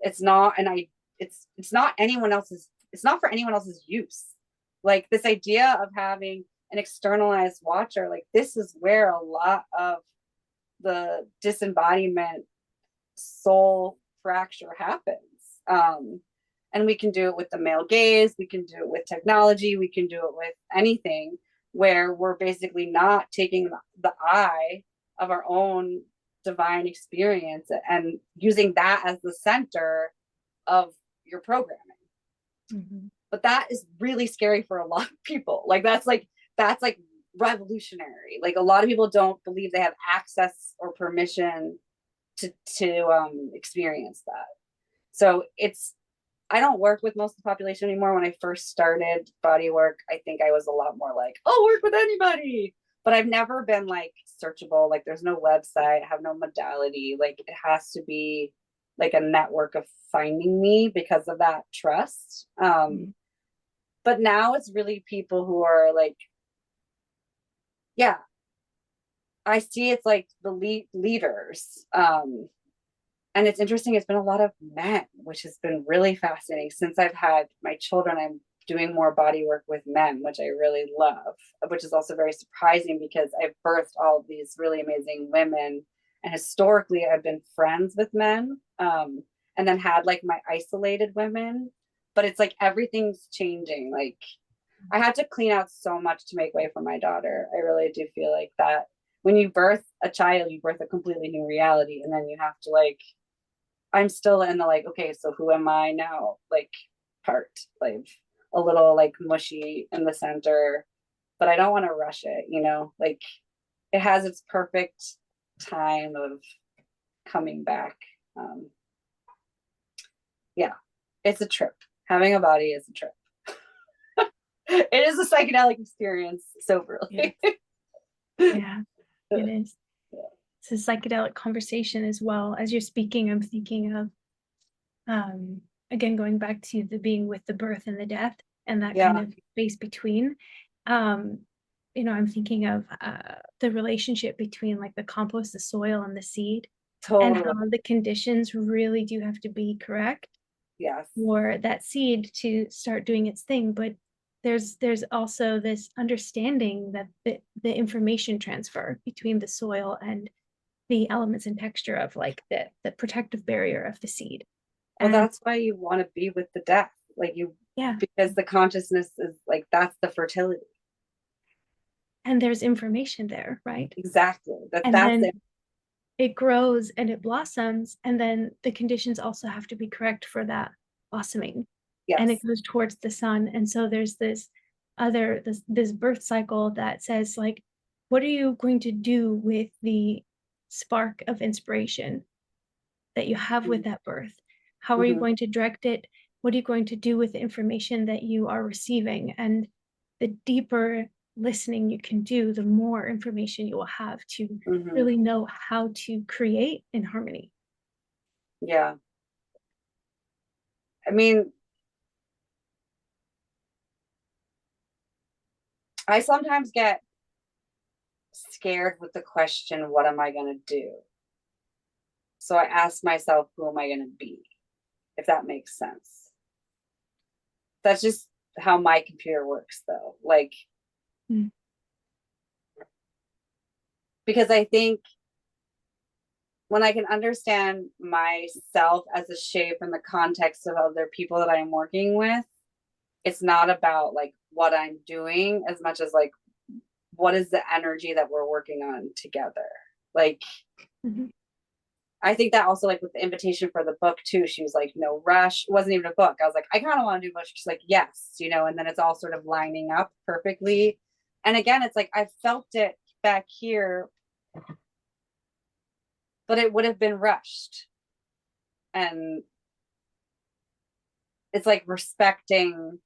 It's not and I it's not anyone else's, it's not for anyone else's use. Like this idea of having an externalized watcher, like this is where a lot of the disembodiment soul fracture happens. And we can do it with the male gaze, we can do it with technology, we can do it with anything where we're basically not taking the eye of our own divine experience and using that as the center of your programming. mhm, But that is really scary for a lot of people. That's like revolutionary. Like a lot of people don't believe they have access or permission to experience that. So I don't work with most of the population anymore. When I first started body work, I think I was a lot more like, I'll work with anybody. But I've never been like searchable. Like there's no website, I have no modality. Like it has to be like a network of finding me because of that trust. mhm, But now it's really people who are like, yeah, I see it's like the leaders. And it's interesting, it's been a lot of men, which has been really fascinating. Since I've had my children, I'm doing more body work with men, which I really love, which is also very surprising because I've birthed all of these really amazing women. And historically, I've been friends with men, and then had like my isolated women. But it's like everything's changing. Like I had to clean out so much to make way for my daughter. I really do feel like that when you birth a child, you birth a completely new reality. And then you have to like, I'm still in the like, okay, so who am I now? Like part, like a little like mushy in the center, but I don't want to rush it, you know, like it has its perfect time of coming back. Yeah, it's a trip. Having a body is a trip. It is a psychedelic experience, soberly. Yes. Yeah, it is. It's a psychedelic conversation as well. As you're speaking, I'm thinking of again going back to the being with the birth and the death and that kind Yeah, of space between. I'm thinking of the relationship between like the compost, the soil, and the seed, and how totally. the conditions really do have to be correct Yes. for that seed to start doing its thing. But there's also this understanding that the information transfer between the soil and the elements and texture of like the protective barrier of the seed. Well, And that's why you want to be with the death. Like you, yeah, because the consciousness is like, that's the fertility. and there's information there, right? Exactly. And That's then it. it grows and it blossoms, and then the conditions also have to be correct for that blossoming, and it Yes. goes towards the sun. And so there's this birth cycle that says like, what are you going to do with the spark of inspiration that you have with that birth? How are you Mm-hmm. going to direct it? What are you going to do with the information that you are receiving? And the deeper listening you can do, the more information you will have to Mm-hmm. really know how to create in harmony. Yeah. I mean, I sometimes get scared with the question, what am I going to do? So I ask myself, who am I going to be? If that makes sense. That's just how my computer works, though. Like, Mm. because I think when I can understand myself as a shape in the context of other people that I'm working with, it's not about like what I'm doing as much as like what is the energy that we're working on together. Like Mm-hmm. I think that also like with the invitation for the book too, she was like, no rush. It wasn't even a book. I was like, I kind of want to do a book. She's like, yes, you know, and then it's all sort of lining up perfectly. And again, it's like I felt it back here, but it would have been rushed. And it's like respecting,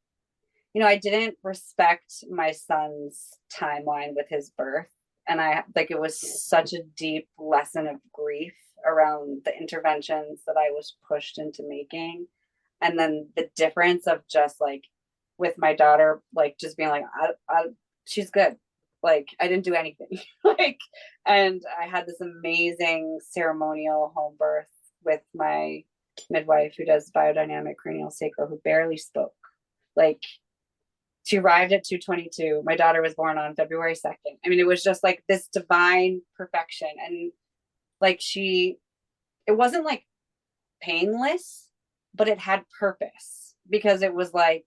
you know, I didn't respect my son's timeline with his birth. And I like it was such a deep lesson of grief around the interventions that I was pushed into making. And then the difference of just like with my daughter, like just being like, she's good. Like I didn't do anything. Like, and I had this amazing ceremonial home birth with my midwife who does biodynamic cranial sacral, who barely spoke. Like she arrived at 2:22. My daughter was born on February 2nd. I mean, it was just like this divine perfection. And like it wasn't like painless, but it had purpose because it was like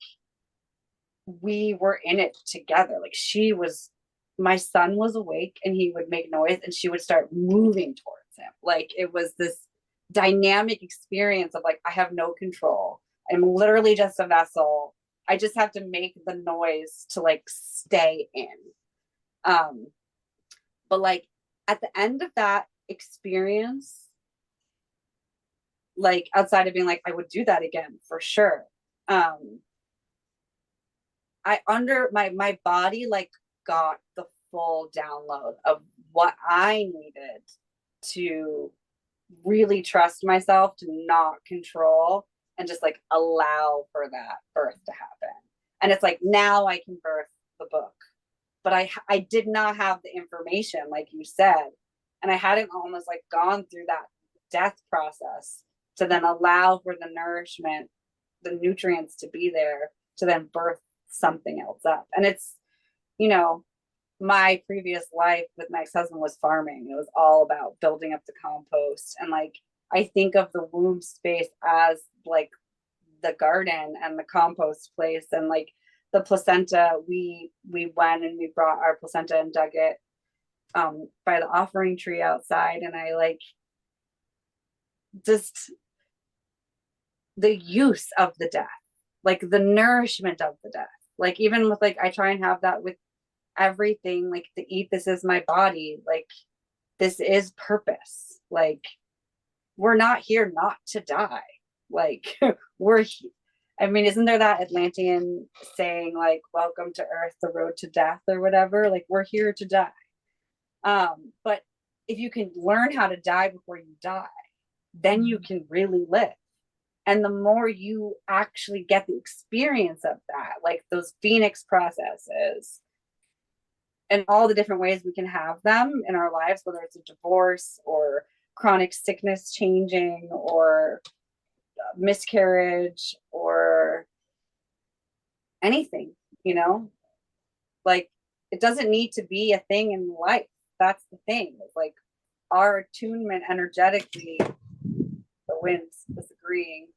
we were in it together. Like my son was awake and he would make noise and she would start moving towards him. Like it was this dynamic experience of like, I have no control. I'm literally just a vessel. I just have to make the noise to like stay in. But like at the end of that experience, like outside of being like, I would do that again for sure. My body like got the full download of what I needed to really trust myself, to not control, and just like allow for that birth to happen. And it's like now I can birth the book, but I did not have the information like you said, and I hadn't almost like gone through that death process to then allow for the nourishment, the nutrients to be there to then birth something else up. And it's, you know, my previous life with my ex-husband was farming. It was all about building up the compost. And like, I think of the womb space as like the garden and the compost place. And like the placenta, we went and we brought our placenta and dug it by the offering tree outside. And I like just the use of the death, like the nourishment of the death. Like even with like, I try and have that with everything, like to eat, this is my body, like this is purpose. Like we're not here not to die. Like I mean, isn't there that Atlantean saying like, welcome to Earth, the road to death or whatever? Like we're here to die. But if you can learn how to die before you die, then you can really live. And the more you actually get the experience of that, like those phoenix processes and all the different ways we can have them in our lives, whether it's a divorce or chronic sickness changing or miscarriage or anything, you know, like it doesn't need to be a thing in life. That's the thing. It's like our attunement energetically, the wind's disagreeing,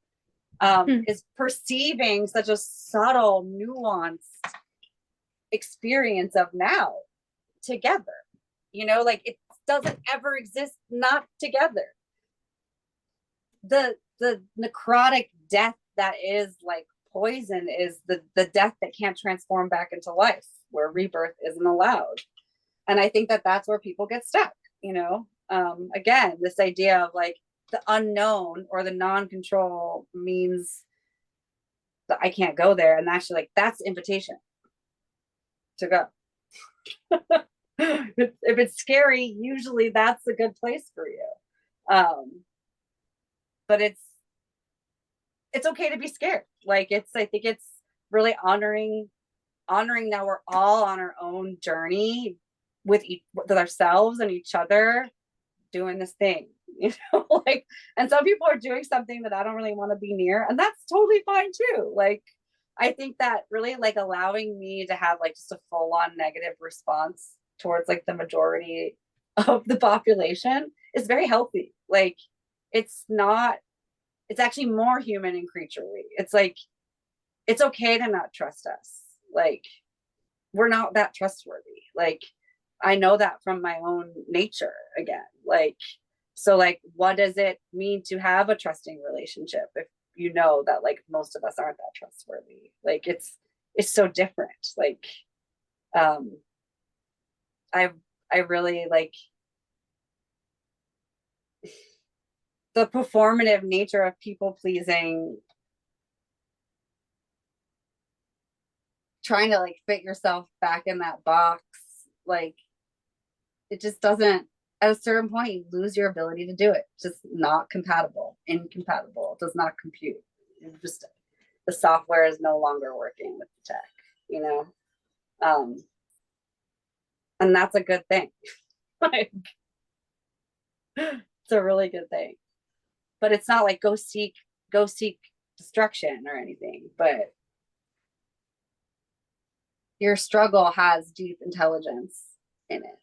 is perceiving such a subtle, nuanced experience of now together. You know, like it doesn't ever exist not together. The necrotic death that is like poison is the death that can't transform back into life, where rebirth isn't allowed. And I think that that's where people get stuck, you know. Again, this idea of like the unknown or the non-control means that I can't go there. And actually, like, that's the invitation to go. If it's scary, usually that's a good place for you. But it's okay to be scared. Like I think it's really honoring that we're all on our own journey with ourselves and each other, doing this thing, you know, like, and some people are doing something that I don't really want to be near, and that's totally fine too. Like, I think that really like allowing me to have like just a full on negative response towards like the majority of the population is very healthy. Like, it's actually more human and creaturely. It's like, it's okay to not trust us. Like, we're not that trustworthy. Like, I know that from my own nature again. Like, so like, what does it mean to have a trusting relationship if you know that like most of us aren't that trustworthy? Like, it's so different. Like, I really like the performative nature of people pleasing, trying to like fit yourself back in that box. Like, it just doesn't, at a certain point you lose your ability to do it. It's just not incompatible. It does not compute. It's just, the software is no longer working with the tech, you know. And that's a good thing. Like, it's a really good thing. But it's not like go seek destruction or anything, but your struggle has deep intelligence in it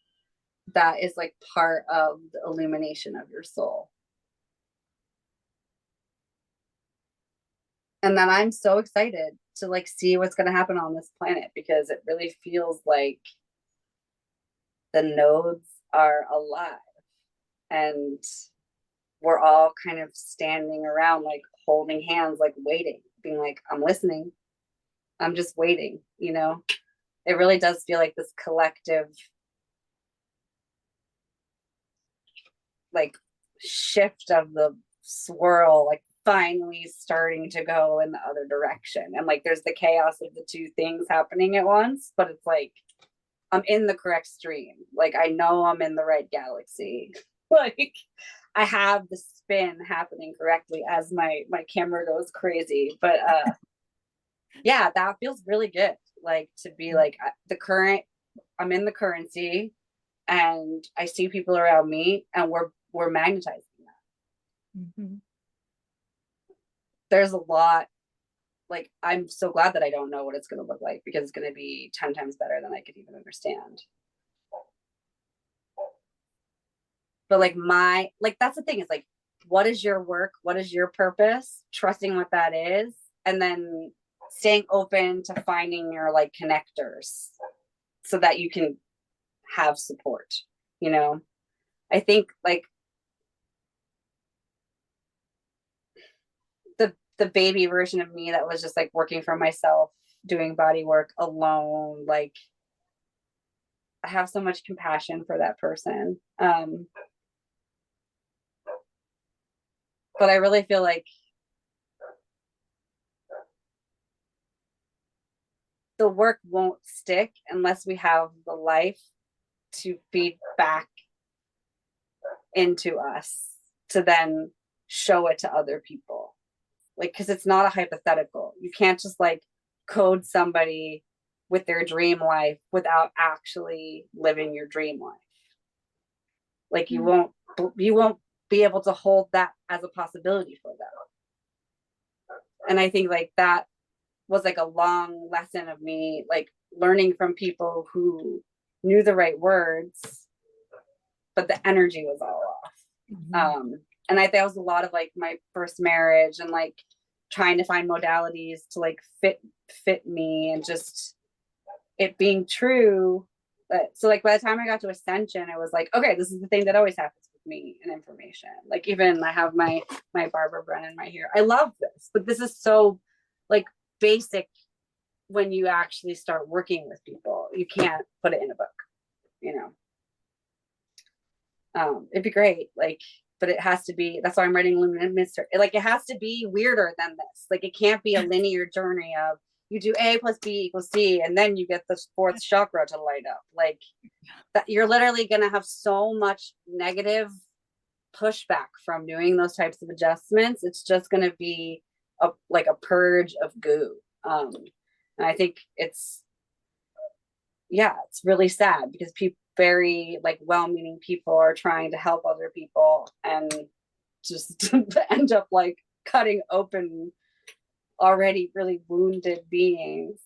that is like part of the illumination of your soul. And then I'm so excited to like see what's going to happen on this planet, because it really feels like the nodes are alive and we're all kind of standing around, like holding hands, like waiting, being like, I'm listening, I'm just waiting, you know. It really does feel like this collective like shift of the swirl, like finally starting to go in the other direction. And like there's the chaos of the two things happening at once, but it's like I'm in the correct stream. Like, I know I'm in the right galaxy. Like, I have the spin happening correctly as my camera goes crazy. But yeah, that feels really good. Like, to be like I'm in the currency, and I see people around me, and we're magnetizing that. Mhm. There's a lot, like, I'm so glad that I don't know what it's going to look like, because it's going to be 10 times better than I could even understand. But like that's the thing, is like, what is your work? What is your purpose? Trusting what that is, and then staying open to finding your like connectors so that you can have support, you know? I think like the baby version of me that was just like working for myself, doing body work alone, like I have so much compassion for that person. But I really feel like the work won't stick unless we have the life to feed back into us to then show it to other people. Like, because it's not a hypothetical. You can't just like code somebody with their dream life without actually living your dream life. Like you won't be able to hold that as a possibility for them. And I think like that was like a long lesson of me like learning from people who knew the right words, but the energy was all off. Mhm. And I think that was a lot of like my first marriage, and like trying to find modalities to like fit me, and just it being true. But so like by the time I got to Ascension, it was like, okay, this is the thing that always happens with me in information. Like even I have my Barbara Brennan right here. I love this, but this is so like basic when you actually start working with people. You can't put it in a book, you know. It'd be great, like, but it has to be. That's why I'm writing Illuminate Mystery. Like, it has to be weirder than this. Like, it can't be a linear journey of you do A plus B equals C, and then you get the fourth chakra to light up. Like, that you're literally gonna have so much negative pushback from doing those types of adjustments. It's just gonna be like a purge of goo. And I think it's really sad because people, very like well-meaning people, are trying to help other people and just end up like cutting open already really wounded beings,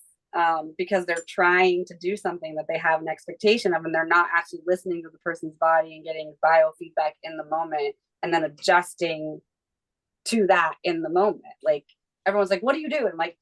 because they're trying to do something that they have an expectation of, and they're not actually listening to the person's body and getting biofeedback in the moment and then adjusting to that in the moment. Like everyone's like, what do you do? And I'm like,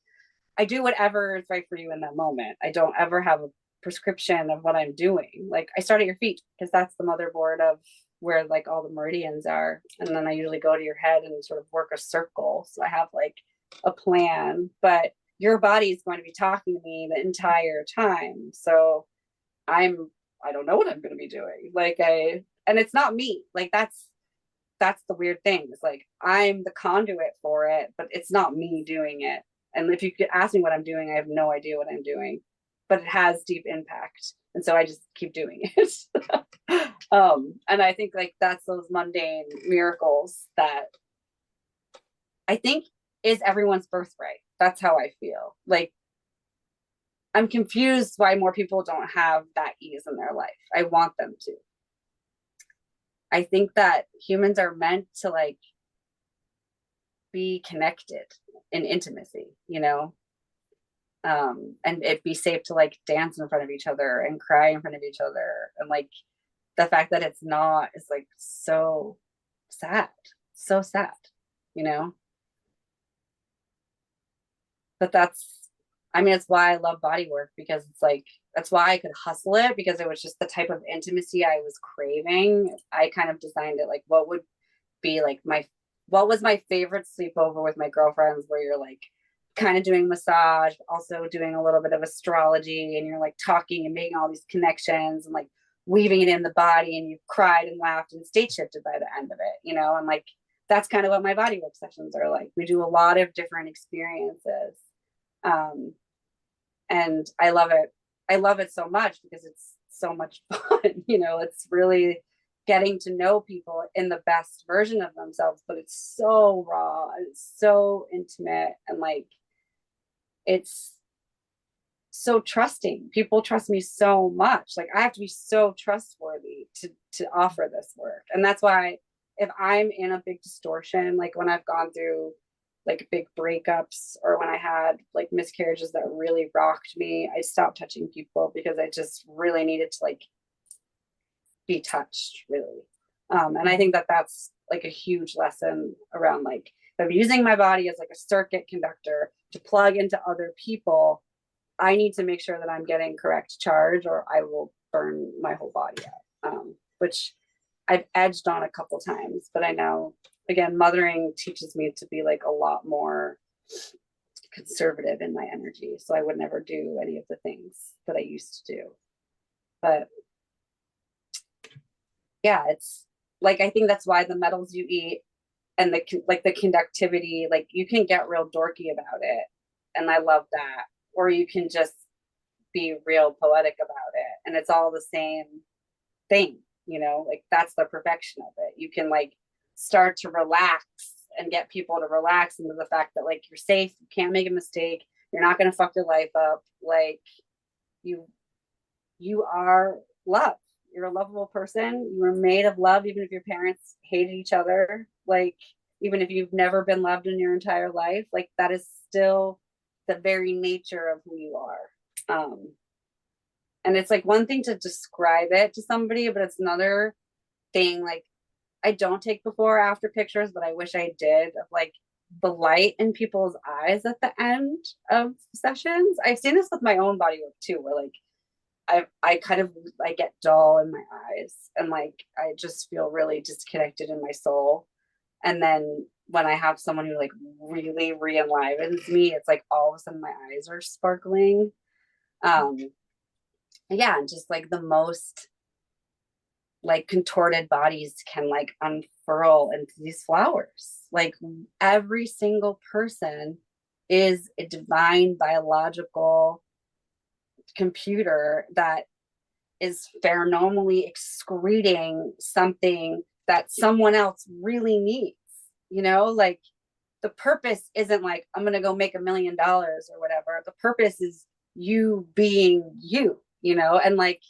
I do whatever is right for you in that moment. I don't ever have a prescription of what I'm doing. Like I start at your feet because that's the motherboard of where like all the meridians are. And then I usually go to your head and sort of work a circle. So I have like a plan, but your body is going to be talking to me the entire time. So I don't know what I'm going to be doing. And it's not me. Like that's the weird thing. It's like I'm the conduit for it, but it's not me doing it. And if you could ask me what I'm doing, I have no idea what I'm doing, but it has deep impact. And so I just keep doing it. And I think like that's those mundane miracles that I think is everyone's birthright. That's how I feel. Like I'm confused why more people don't have that ease in their life. I want them to. I think that humans are meant to like be connected in intimacy, you know, and it'd be safe to like dance in front of each other and cry in front of each other. And like the fact that it's not is like so sad, you know. But I mean, it's why I love body work, because it's like that's why I could hustle it, because it was just the type of intimacy I was craving. I kind of designed it like what would be like what was my favorite sleepover with my girlfriends, where you're like kind of doing massage, also doing a little bit of astrology, and you're like talking and making all these connections and like weaving it in the body, and you cried and laughed and state shifted by the end of it, you know. And like that's kind of what my body work sessions are like. We do a lot of different experiences, and I love it. I love it so much because it's so much fun. You know, it's really getting to know people in the best version of themselves, but it's so raw, it's so intimate, and like it's so trusting. People trust me so much. Like I have to be so trustworthy to offer this work. And that's why if I'm in a big distortion, like when I've gone through like big breakups or when I had like miscarriages that really rocked me, I stopped touching people because I just really needed to like be touched, really. And I think that that's like a huge lesson around like, if I'm using my body as like a circuit conductor to plug into other people, I need to make sure that I'm getting correct charge or I will burn my whole body out, which I've edged on a couple times. But I know, again, mothering teaches me to be like a lot more conservative in my energy. So I would never do any of the things that I used to do. But yeah, it's like, I think that's why the metals you eat and the conductivity, like you can get real dorky about it. And I love that. Or you can just be real poetic about it. And it's all the same thing, you know, like that's the perfection of it. You can like start to relax and get people to relax into the fact that like you're safe, you can't make a mistake, you're not going to fuck your life up. Like you are love. You're a lovable person. You were made of love, even if your parents hated each other. Like, even if you've never been loved in your entire life, like that is still the very nature of who you are. And it's like one thing to describe it to somebody, but it's another thing. Like, I don't take before or after pictures, but I wish I did, of like the light in people's eyes at the end of sessions. I've seen this with my own body work too, where like I get dull in my eyes and like I just feel really disconnected in my soul. And then when I have someone who like really re-enlivens me, it's like all of a sudden my eyes are sparkling. Yeah, and just like the most like contorted bodies can like unfurl into these flowers. Like every single person is a divine biological computer that is phenomenally excreting something that someone else really needs, you know, like the purpose isn't like I'm gonna go make $1 million or whatever. The purpose is you being you, you know, and like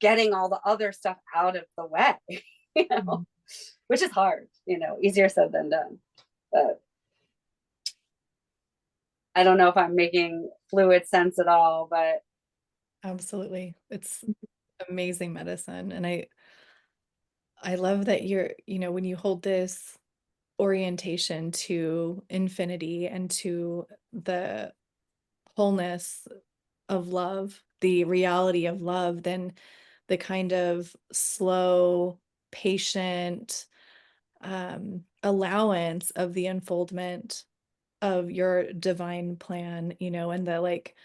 getting all the other stuff out of the way, you know, which is hard, you know, easier said than done. But I don't know if I'm making fluid sense at all, but Absolutely. It's amazing medicine. And I love that you're, you know, when you hold this orientation to infinity and to the wholeness of love, the reality of love, then the kind of slow, patient allowance of the unfoldment of your divine plan, you know, and the like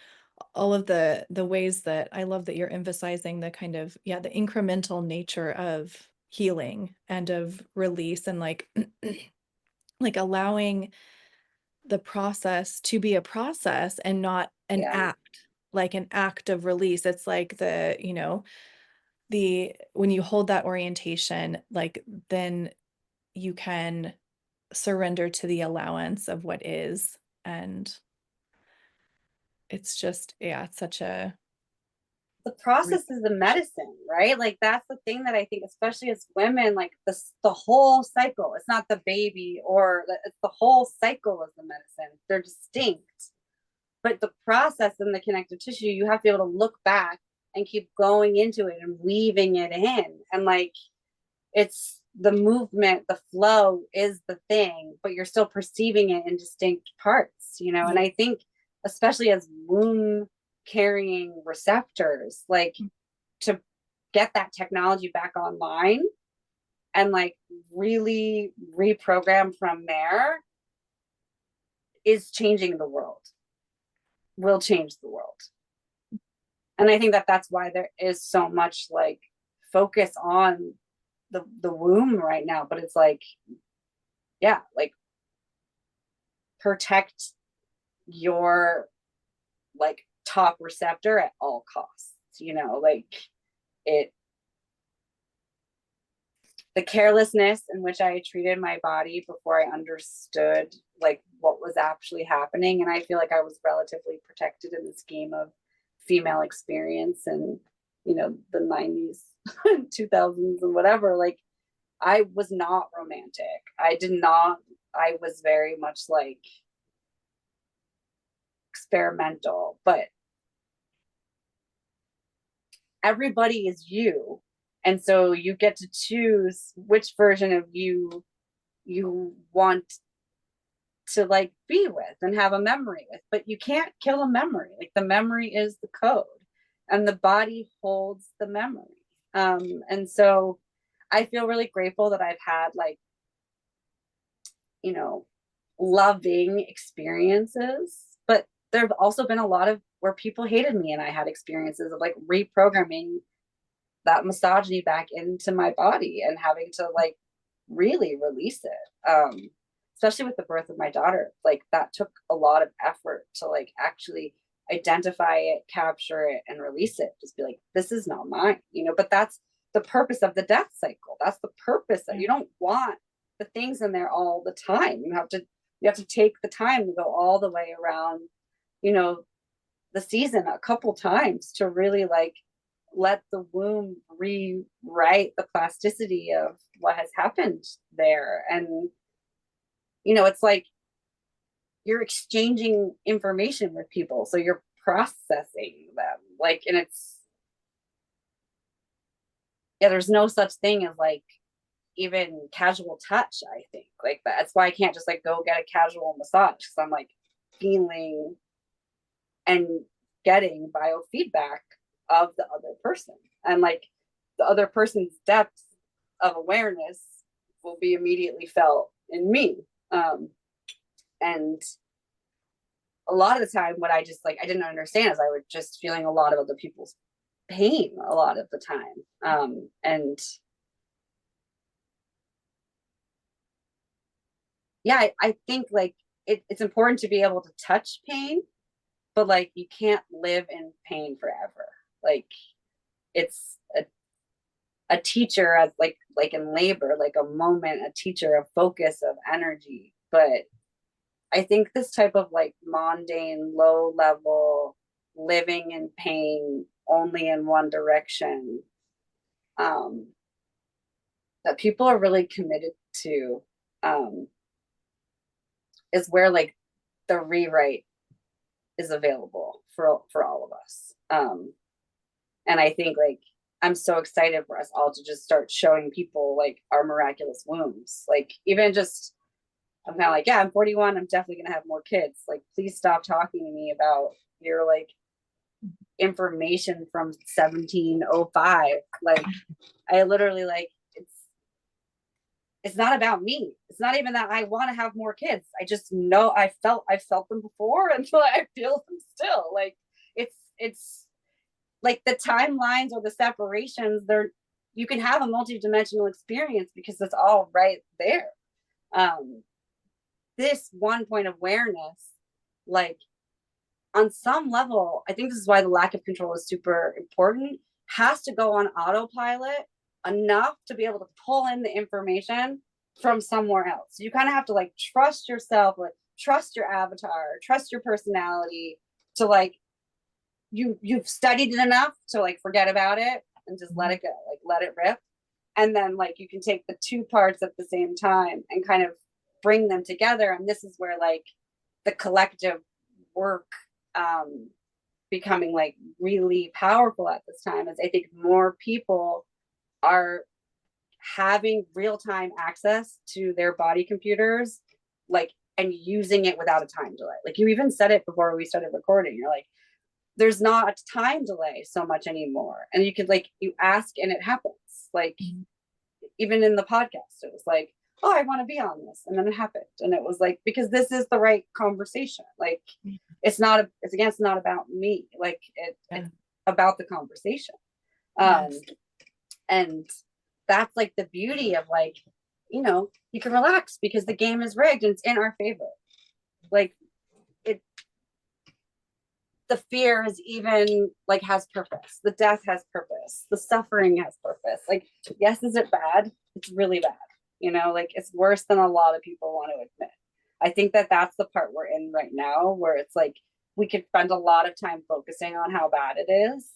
all of the ways that I love that you're emphasizing the kind of, yeah, the incremental nature of healing and of release and like like allowing the process to be a process and not an yeah, act, like an act of release. It's like the, you know, the when you hold that orientation, like then you can surrender to the allowance of what is. And it's just, yeah, it's such a the process is the medicine, right? Like that's the thing that I think, especially as women, like the whole cycle. It's not the baby, or it's the whole cycle of the medicine. They're distinct, but the process and the connective tissue, you have to be able to look back and keep going into it and weaving it in, and like it's the movement, the flow is the thing, but you're still perceiving it in distinct parts, you know. And I think especially as womb carrying receptors, like to get that technology back online and like really reprogram from there is changing the world, will change the world. And I think that that's why there is so much like focus on the womb right now. But it's like, yeah, like protect your like top receptor at all costs, you know, like it, the carelessness in which I treated my body before I understood like what was actually happening. And I feel like I was relatively protected in the scheme of female experience and, you know, the 90s, 2000s and whatever. Like I was not romantic. I was very much like experimental, but everybody is you. And so you get to choose which version of you want to like be with and have a memory with, but you can't kill a memory. Like the memory is the code and the body holds the memory. And so I feel really grateful that I've had like, you know, loving experiences, but there have also been a lot of where people hated me, and I had experiences of like reprogramming that misogyny back into my body and having to like really release it. Especially with the birth of my daughter, like that took a lot of effort to like actually identify it, capture it, and release it. Just be like, this is not mine, you know. But that's the purpose of the death cycle. That's the purpose that you don't want the things in there all the time. You have to take the time to go all the way around, you know, the season a couple times to really like let the womb rewrite the plasticity of what has happened there. And you know, it's like you're exchanging information with people, so you're processing them like, and it's, yeah, there's no such thing as like even casual touch. I think like that's why I can't just like go get a casual massage, because I'm like feeling and getting biofeedback of the other person, and like the other person's depth of awareness will be immediately felt in me. And a lot of the time what I just like I didn't understand is I was just feeling a lot of other people's pain a lot of the time. And yeah, I think like it's important to be able to touch pain, but like you can't live in pain forever. Like it's a teacher as like in labor, like a moment, a teacher, a focus of energy. But I think this type of like mundane, low level living in pain only in one direction, that people are really committed to, is where like the rewrite is available for all of us. And I think like I'm so excited for us all to just start showing people like our miraculous wombs. Like even just I'm kind of like, yeah, I'm 41. I'm definitely going to have more kids. Like, please stop talking to me about your like information from 1705. Like, I literally like, it's not about me. It's not even that I want to have more kids. I just know I felt them before, and I feel them still. Like, it's like the timelines or the separations, you can have a multi-dimensional experience because it's all right there. This one point of awareness, like on some level, I think this is why the lack of control is super important, has to go on autopilot enough to be able to pull in the information from somewhere else. So you kind of have to like trust yourself, like trust your avatar, trust your personality to like, you've studied it enough to like forget about it and just let it go, like let it rip. And then like you can take the two parts at the same time and kind of bring them together. And this is where like the collective work becoming like really powerful at this time, is I think more people are having real-time access to their body computers, like, and using it without a time delay. Like you even said it before we started recording, you're like, there's not a time delay so much anymore. And you could like, you ask and it happens. Like even in the podcast, it was like, oh, I want to be on this. And then it happened. And it was like, because this is the right conversation. Like it's not about me. Like it's about the conversation. And that's like the beauty of like, you know, you can relax because the game is rigged and it's in our favor. Like the fear is even like has purpose. The death has purpose. The suffering has purpose. Like, yes, is it bad? It's really bad. You know, like it's worse than a lot of people want to admit. I think that that's the part we're in right now, where it's like we could spend a lot of time focusing on how bad it is.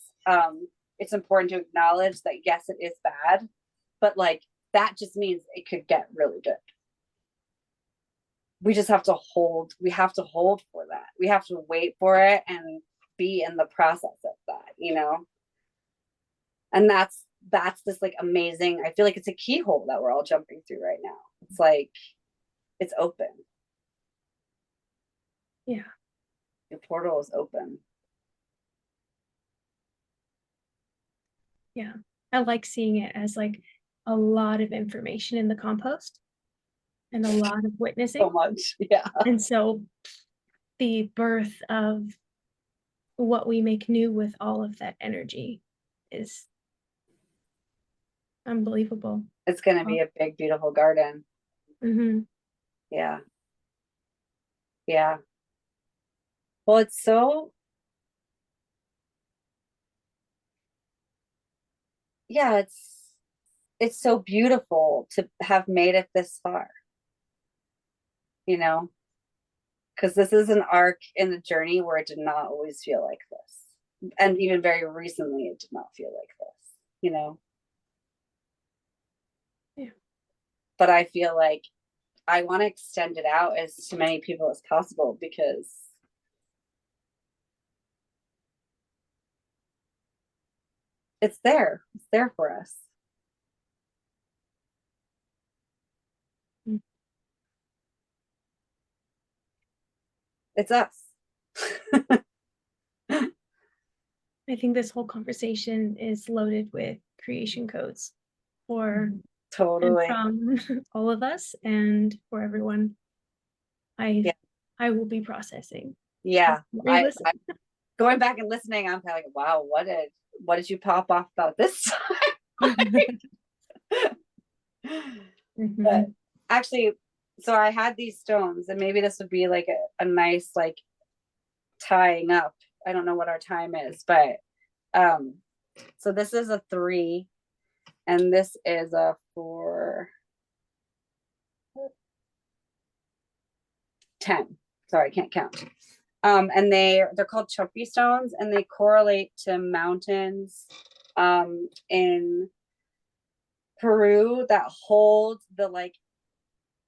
It's important to acknowledge that yes, it is bad, but like that just means it could get really good. We just have to hold, for that. We have to wait for it and be in the process of that, you know? And that's this like amazing, I feel like it's a keyhole that we're all jumping through right now. It's like, it's open. Yeah. The portal is open. Yeah. I like seeing it as like a lot of information in the compost and a lot of witnessing. So much. Yeah. And so the birth of what we make new with all of that energy is unbelievable. It's going to be a big, beautiful garden. Mm-hmm. Yeah. Yeah. Well, it's so, yeah, it's so beautiful to have made it this far, you know, because this is an arc in the journey where it did not always feel like this. And even very recently, it did not feel like this, you know? Yeah. But I feel like I want to extend it out as to many people as possible, because it's there for us. Mm. It's us. I think this whole conversation is loaded with creation codes for Totally. and from all of us and for everyone. I will be processing. Yeah. I going back and listening, I'm kind of like, wow, what did you pop off about this time? Mm-hmm. But actually, so I had these stones, and maybe this would be like a nice like tying up. I don't know what our time is, but so this is a 3, and this is a 4, 10. Sorry, I can't count. And they're called Chopi stones, and they correlate to mountains in Peru that hold the like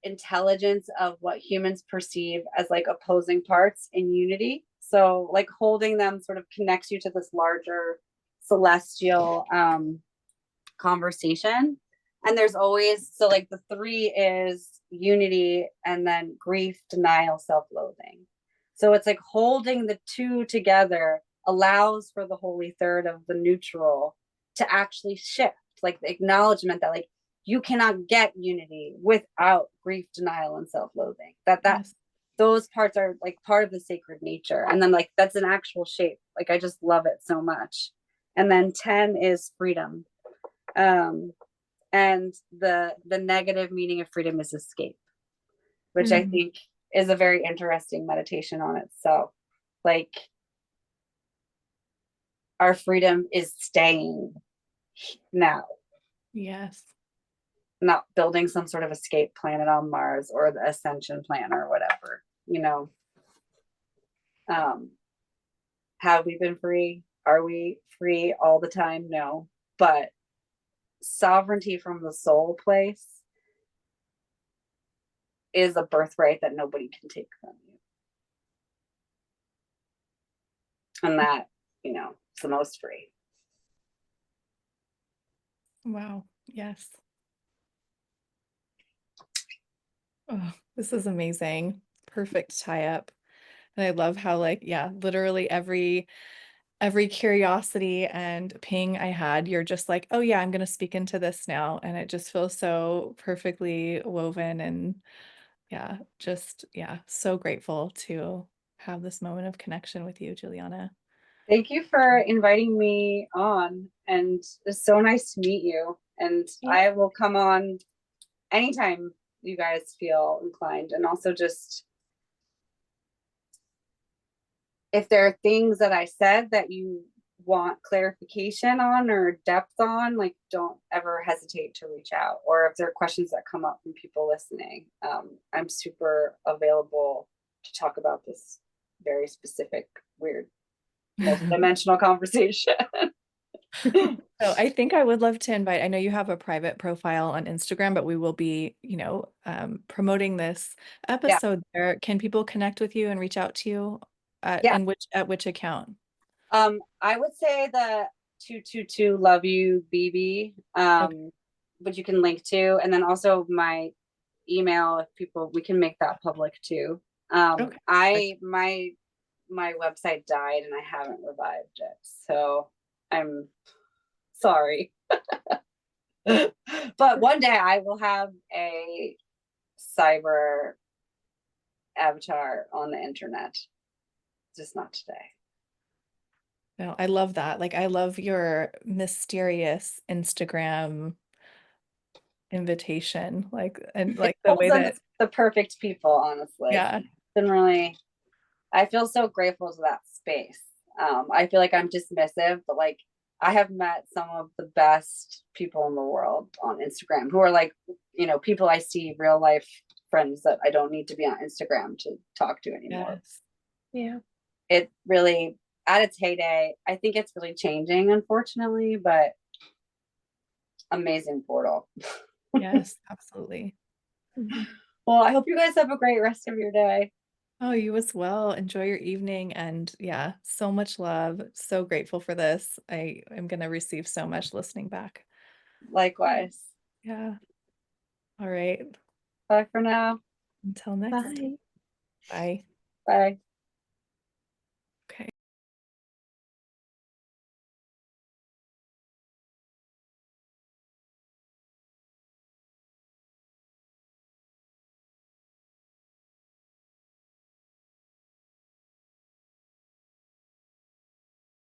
intelligence of what humans perceive as like opposing parts in unity. So like holding them sort of connects you to this larger celestial conversation. And there's always, so like the 3 is unity, and then grief, denial, self-loathing. So it's like holding the 2 together allows for the holy third of the neutral to actually shift, like the acknowledgement that like you cannot get unity without grief, denial, and self-loathing. That Yes. those parts are like part of the sacred nature. And then like that's an actual shape. Like I just love it so much. And then 10 is freedom. And the negative meaning of freedom is escape, which I think is a very interesting meditation on itself. Like our freedom is staying now. Yes. Not building some sort of escape planet on Mars or the ascension plan or whatever, you know. Have we been free? Are we free all the time? No. But sovereignty from the soul place is a birthright that nobody can take from you. And that, you know, it's the most free. Wow. Yes. Oh, this is amazing. Perfect tie up. And I love how like, yeah, literally every curiosity and ping I had, you're just like, oh yeah, I'm going to speak into this now. And it just feels so perfectly woven, and yeah, just, yeah, so grateful to have this moment of connection with you, Juliana. Thank you for inviting me on, and it's so nice to meet you. And I will come on anytime you guys feel inclined. And also just if there are things that I said that you want clarification on or depth on, like don't ever hesitate to reach out. Or if there are questions that come up from people listening, I'm super available to talk about this very specific, weird, multidimensional conversation. So I think I would love to invite, I know you have a private profile on Instagram, but we will be, promoting this Yeah. episode there. Can people connect with you and reach out to you Yeah. at which account? I would say the 222 love you BB, Okay. which you can link to, and then also my email if people, we can make that public too. Okay. My website died and I haven't revived it, so I'm sorry. But one day I will have a cyber avatar on the internet, just not today. No, I love that. Like, I love your mysterious Instagram invitation, and It like the pulls way in that, the perfect people, honestly. yeah, It's been really, I feel so grateful to that space. I feel like I'm dismissive, but like I have met some of the best people in the world on Instagram who are like, people I see real life friends that I don't need to be on Instagram to talk to anymore. yes, Yeah. It really, at its heyday, I think it's really changing, unfortunately, but amazing portal. yes, absolutely. Mhm. Well, I hope you guys have a great rest of your day. Oh, you as well. Enjoy your evening. And yeah, so much love. So grateful for this. I am going to receive so much listening back. Likewise. Yeah. All right. Bye for now. Until next. Bye. Bye. Bye.